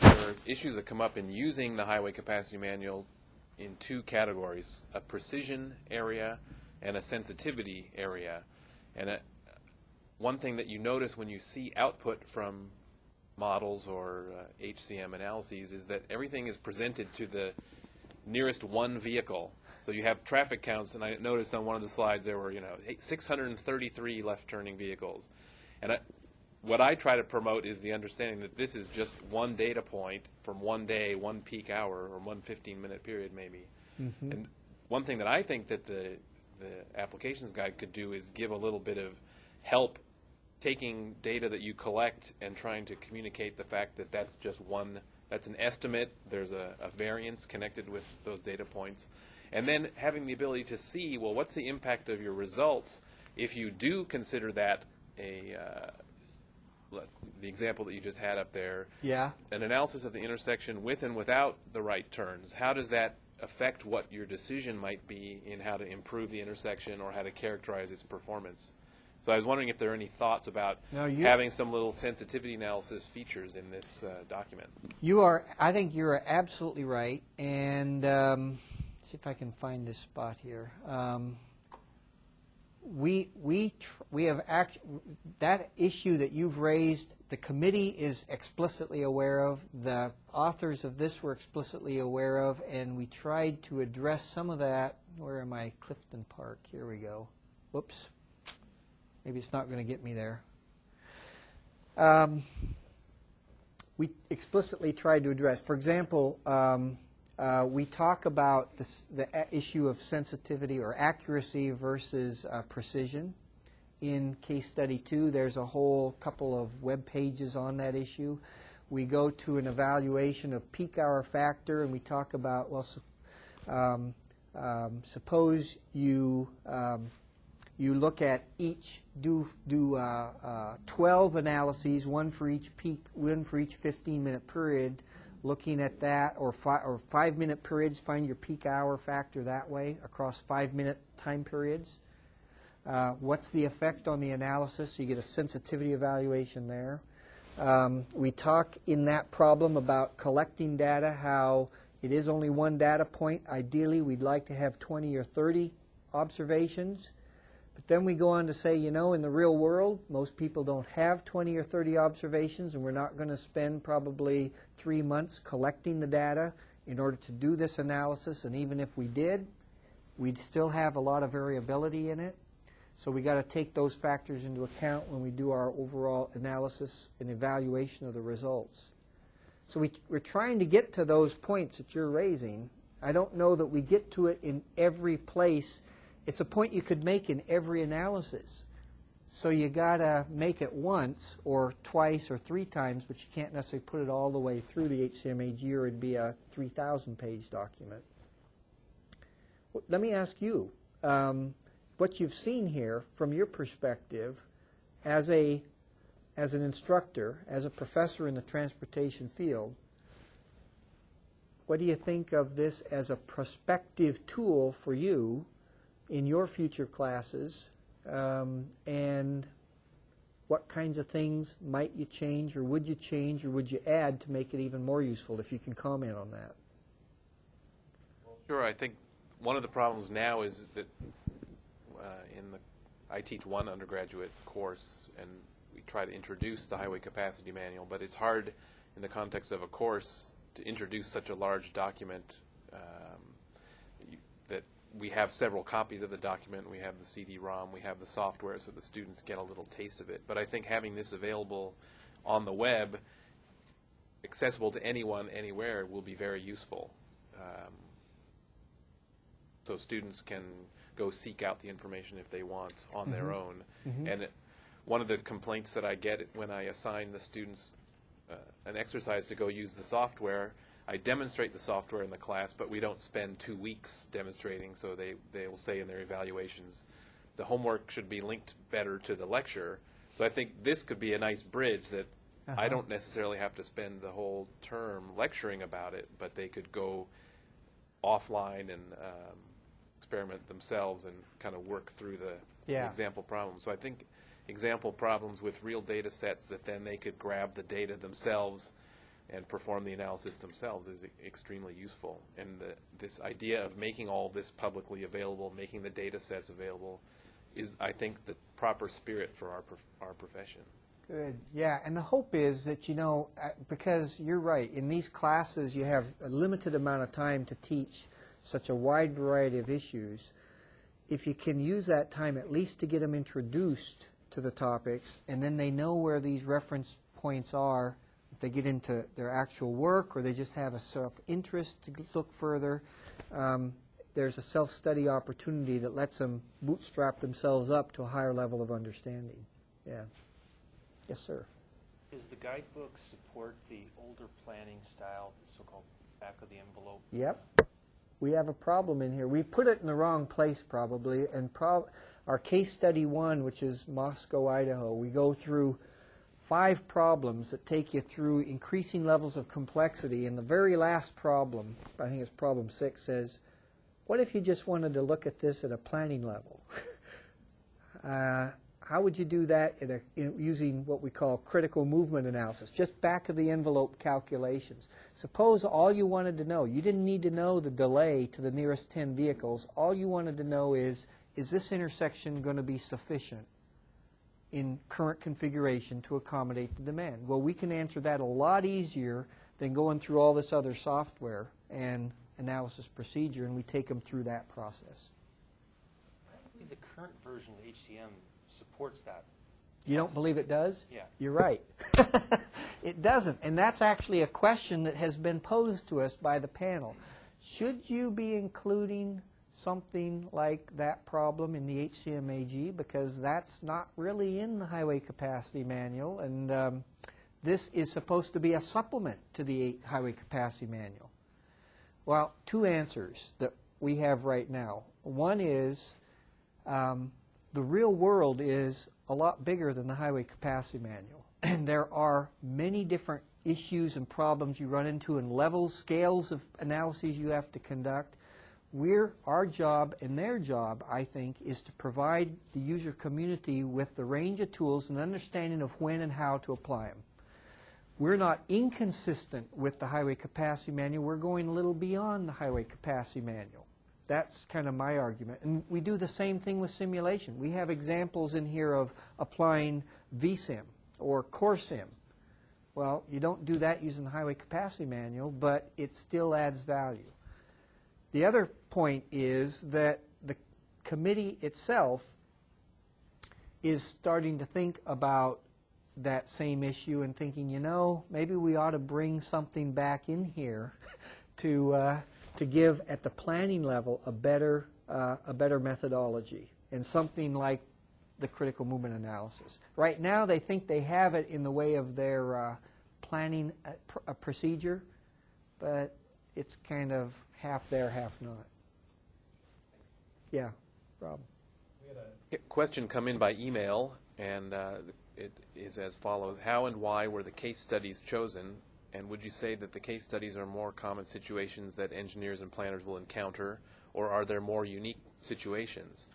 are issues that come up in using the highway capacity manual in two categories: a precision area and a sensitivity area. And one thing that you notice when you see output from models or HCM analyses is that everything is presented to the nearest one vehicle. So you have traffic counts, and I noticed on one of the slides there were 633 left-turning vehicles. And what I try to promote is the understanding that this is just one data point from one day, one peak hour, or one 15-minute period maybe. Mm-hmm. And one thing that I think that the applications guide could do is give a little bit of help taking data that you collect and trying to communicate the fact that that's just one, that's an estimate, there's a variance connected with those data points, and then having the ability to see, well, what's the impact of your results if you do consider that the example that you just had up there, Yeah. an analysis of the intersection with and without the right turns. How does that affect what your decision might be in how to improve the intersection or how to characterize its performance. So I was wondering if there are any thoughts about having some little sensitivity analysis features in this document. I think you're absolutely right. And see if I can find this spot here. We have that issue that you've raised. The committee is explicitly aware of. The authors of this were explicitly aware of, and we tried to address some of that. Where am I? Clifton Park. Here we go. Whoops. Maybe it's not going to get me there. We explicitly tried to address. For example, we talk about the issue of sensitivity or accuracy versus precision. In case study 2, there's a whole couple of web pages on that issue. We go to an evaluation of peak hour factor, and we talk about, well, suppose you look at do 12 analyses, one for each peak, one for each 15-minute period. Looking at that, or 5-minute periods, find your peak hour factor that way across 5-minute time periods. What's the effect on the analysis? So you get a sensitivity evaluation there. We talk in that problem about collecting data, how it is only one data point. Ideally, we'd like to have 20 or 30 observations. But then we go on to say, in the real world, most people don't have 20 or 30 observations, and we're not going to spend probably 3 months collecting the data in order to do this analysis. And even if we did, we'd still have a lot of variability in it. So we got to take those factors into account when we do our overall analysis and evaluation of the results. So we're trying to get to those points that you're raising. I don't know that we get to it in every place. It's a point you could make in every analysis. So you got to make it once or twice or 3 times, but you can't necessarily put it all the way through the HCMAG, or it'd be a 3,000-page document. Let me ask you, what you've seen here from your perspective as an instructor, as a professor in the transportation field, what do you think of this as a prospective tool for you in your future classes, and what kinds of things might you change, or would you add to make it even more useful, if you can comment on that? Sure. I think one of the problems now is that I teach one undergraduate course, and we try to introduce the Highway Capacity Manual, but it's hard in the context of a course to introduce such a large document. That we have several copies of the document. We have the CD-ROM. We have the software, so the students get a little taste of it. But I think having this available on the web, accessible to anyone, anywhere, will be very useful. So students can go seek out the information if they want on their own. And one of the complaints that I get when I assign the students an exercise to go use the software, I demonstrate the software in the class, but we don't spend 2 weeks demonstrating, so they will say in their evaluations, the homework should be linked better to the lecture. So I think this could be a nice bridge that I don't necessarily have to spend the whole term lecturing about it, but they could go offline and experiment themselves and kind of work through the example problems. So I think example problems with real data sets that then they could grab the data themselves and perform the analysis themselves is extremely useful. And this idea of making all this publicly available, making the data sets available, is, I think, the proper spirit for our profession. Good. Yeah, and the hope is that, because you're right, in these classes you have a limited amount of time to teach such a wide variety of issues. If you can use that time at least to get them introduced to the topics, and then they know where these reference points are, if they get into their actual work or they just have a self-interest to look further, there's a self-study opportunity that lets them bootstrap themselves up to a higher level of understanding. Yeah. Yes, sir. Does the guidebook support the older planning style, the so-called back of the envelope? Yep. We have a problem in here. We put it in the wrong place probably, and our case study 1, which is Moscow, Idaho, we go through 5 problems that take you through increasing levels of complexity. And the very last problem, I think it's problem 6, says, what if you just wanted to look at this at a planning level? How would you do that using what we call critical movement analysis, just back of the envelope calculations? Suppose all you wanted to know, you didn't need to know the delay to the nearest 10 vehicles. All you wanted to know is this intersection going to be sufficient in current configuration to accommodate the demand? Well, we can answer that a lot easier than going through all this other software and analysis procedure, and we take them through that process. I believe the current version of HCM supports that. You don't believe it does? Yeah. You're right. It doesn't, and that's actually a question that has been posed to us by the panel. Should you be including something like that problem in the HCMAG, because that's not really in the Highway Capacity Manual, and this is supposed to be a supplement to the Highway Capacity Manual? Well, 2 answers that we have right now. One is the real world is a lot bigger than the Highway Capacity Manual, and there are many different issues and problems you run into, and levels, scales of analyses you have to conduct. Our job and their job, I think, is to provide the user community with the range of tools and understanding of when and how to apply them. We're not inconsistent with the Highway Capacity Manual. We're going a little beyond the Highway Capacity Manual. That's kind of my argument. And we do the same thing with simulation. We have examples in here of applying VSIM or CoreSim. Well, you don't do that using the Highway Capacity Manual, but it still adds value. The other point is that the committee itself is starting to think about that same issue and thinking, maybe we ought to bring something back in here to give at the planning level a better methodology, and something like the critical movement analysis. Right now they think they have it in the way of their planning procedure, but it's kind of half there, half not. Yeah, Rob. We had a question come in by email, and it is as follows. How and why were the case studies chosen? And would you say that the case studies are more common situations that engineers and planners will encounter, or are there more unique situations?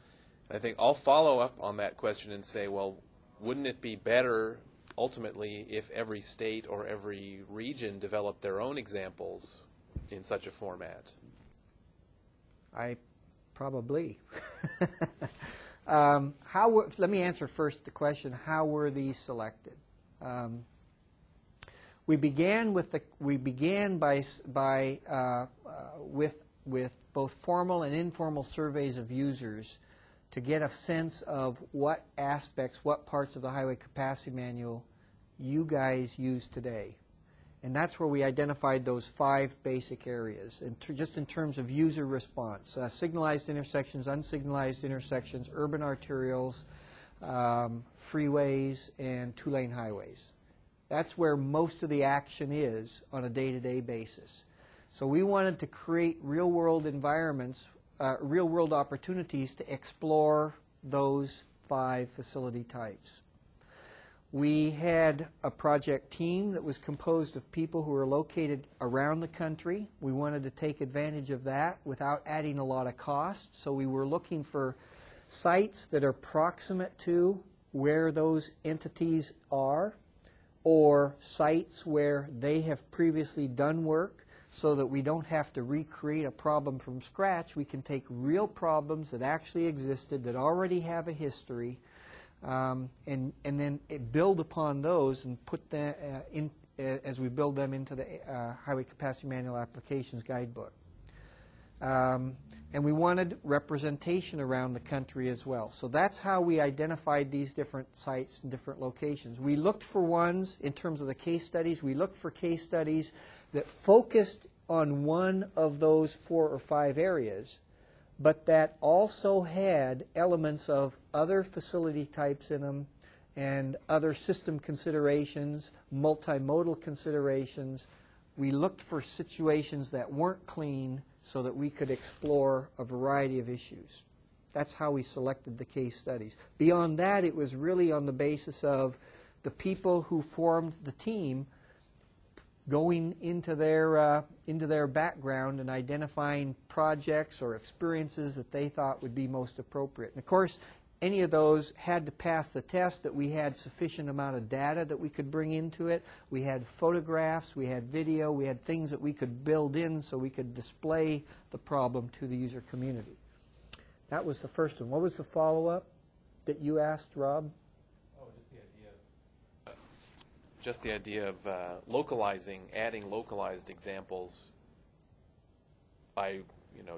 And I think I'll follow up on that question and say, well, wouldn't it be better ultimately if every state or every region developed their own examples in such a format? Probably. Let me answer first the question, how were these selected? We began with both formal and informal surveys of users to get a sense of what aspects, what parts of the Highway Capacity Manual you guys use today. And that's where we identified those 5 basic areas, just in terms of user response. Signalized intersections, unsignalized intersections, urban arterials, freeways, and 2-lane highways. That's where most of the action is on a day-to-day basis. So we wanted to create real-world environments, real-world opportunities to explore those 5 facility types. We had a project team that was composed of people who were located around the country. We wanted to take advantage of that without adding a lot of cost. So we were looking for sites that are proximate to where those entities are, or sites where they have previously done work, so that we don't have to recreate a problem from scratch. We can take real problems that actually existed, that already have a history, and then build upon those and put them in as we build them into the Highway Capacity Manual Applications Guidebook. And we wanted representation around the country as well. So that's how we identified these different sites and different locations. We looked for ones, in terms of the case studies, we looked for case studies that focused on one of those 4 or 5 areas, but that also had elements of other facility types in them and other system considerations, multimodal considerations. We looked for situations that weren't clean so that we could explore a variety of issues. That's how we selected the case studies. Beyond that, it was really on the basis of the people who formed the team going into their background and identifying projects or experiences that they thought would be most appropriate. And of course, any of those had to pass the test that we had sufficient amount of data that we could bring into it. We had photographs, we had video, we had things that we could build in so we could display the problem to the user community. That was the first one. What was the follow-up that you asked, Rob? Just the idea of adding localized examples by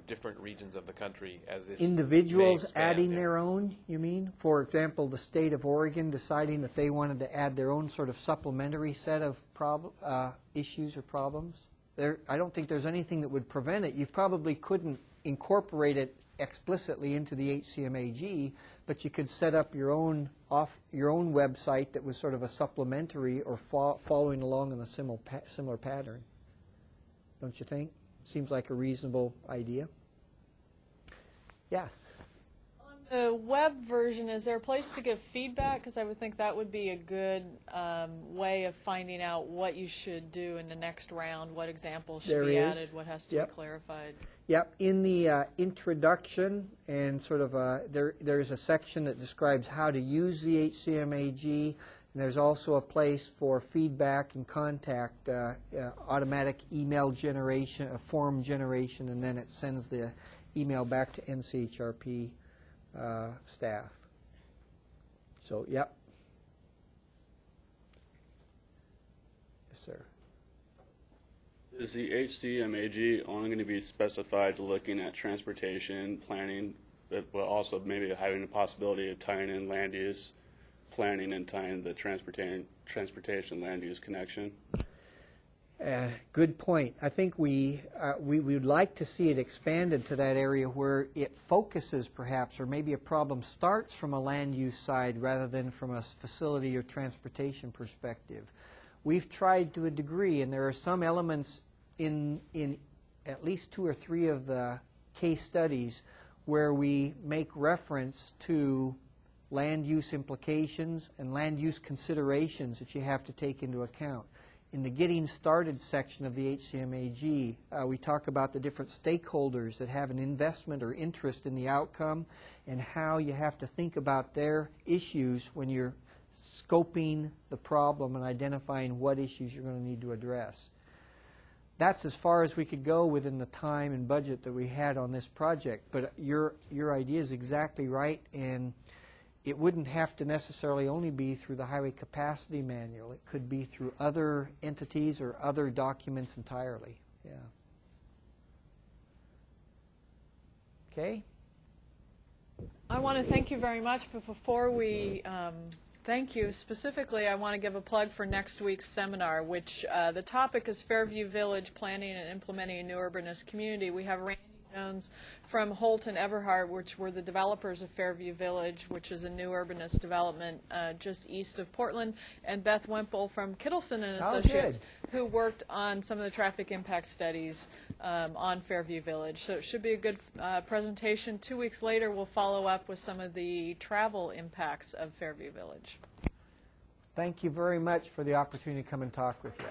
different regions of the country as this Individuals may expand, adding yeah. their own, you mean? For example, the state of Oregon deciding that they wanted to add their own sort of supplementary set of issues or problems? I don't think there's anything that would prevent it. You probably couldn't incorporate it explicitly into the HCMAG, but you could set up your own website that was sort of a supplementary or following along in a similar pattern. Don't you think? Seems like a reasonable idea. Yes. On the web version, is there a place to give feedback? Because I would think that would be a good way of finding out what you should do in the next round, what examples should be added, what has to be clarified. Yep. In the introduction and sort of there's a section that describes how to use the HCMAG. And there's also a place for feedback and contact, automatic email generation, form generation, and then it sends the email back to NCHRP staff. So, yep. Yes, sir. Is the HCMAG only going to be specified to looking at transportation planning, but also maybe having the possibility of tying in land use planning and tying the transportation land use connection? Good point. I think we would like to see it expanded to that area where it focuses perhaps, or maybe a problem starts from a land use side rather than from a facility or transportation perspective. We've tried to a degree, and there are some elements in at least 2 or 3 of the case studies where we make reference to land use implications and land use considerations that you have to take into account. In the Getting Started section of the HCMAG, we talk about the different stakeholders that have an investment or interest in the outcome and how you have to think about their issues when you're scoping the problem and identifying what issues you're going to need to address. That's as far as we could go within the time and budget that we had on this project. But your idea is exactly right, and it wouldn't have to necessarily only be through the Highway Capacity Manual. It could be through other entities or other documents entirely. Yeah. Okay. I want to thank you very much, but before we thank you specifically, I want to give a plug for next week's seminar, which the topic is Fairview Village Planning and Implementing a New Urbanist Community. We have Randy Jones from Holt and Everhart, which were the developers of Fairview Village, which is a new urbanist development just east of Portland, and Beth Wemple from Kittelson and Associates, who worked on some of the traffic impact studies on Fairview Village. So it should be a good presentation. 2 weeks later, we'll follow up with some of the travel impacts of Fairview Village. Thank you very much for the opportunity to come and talk with you.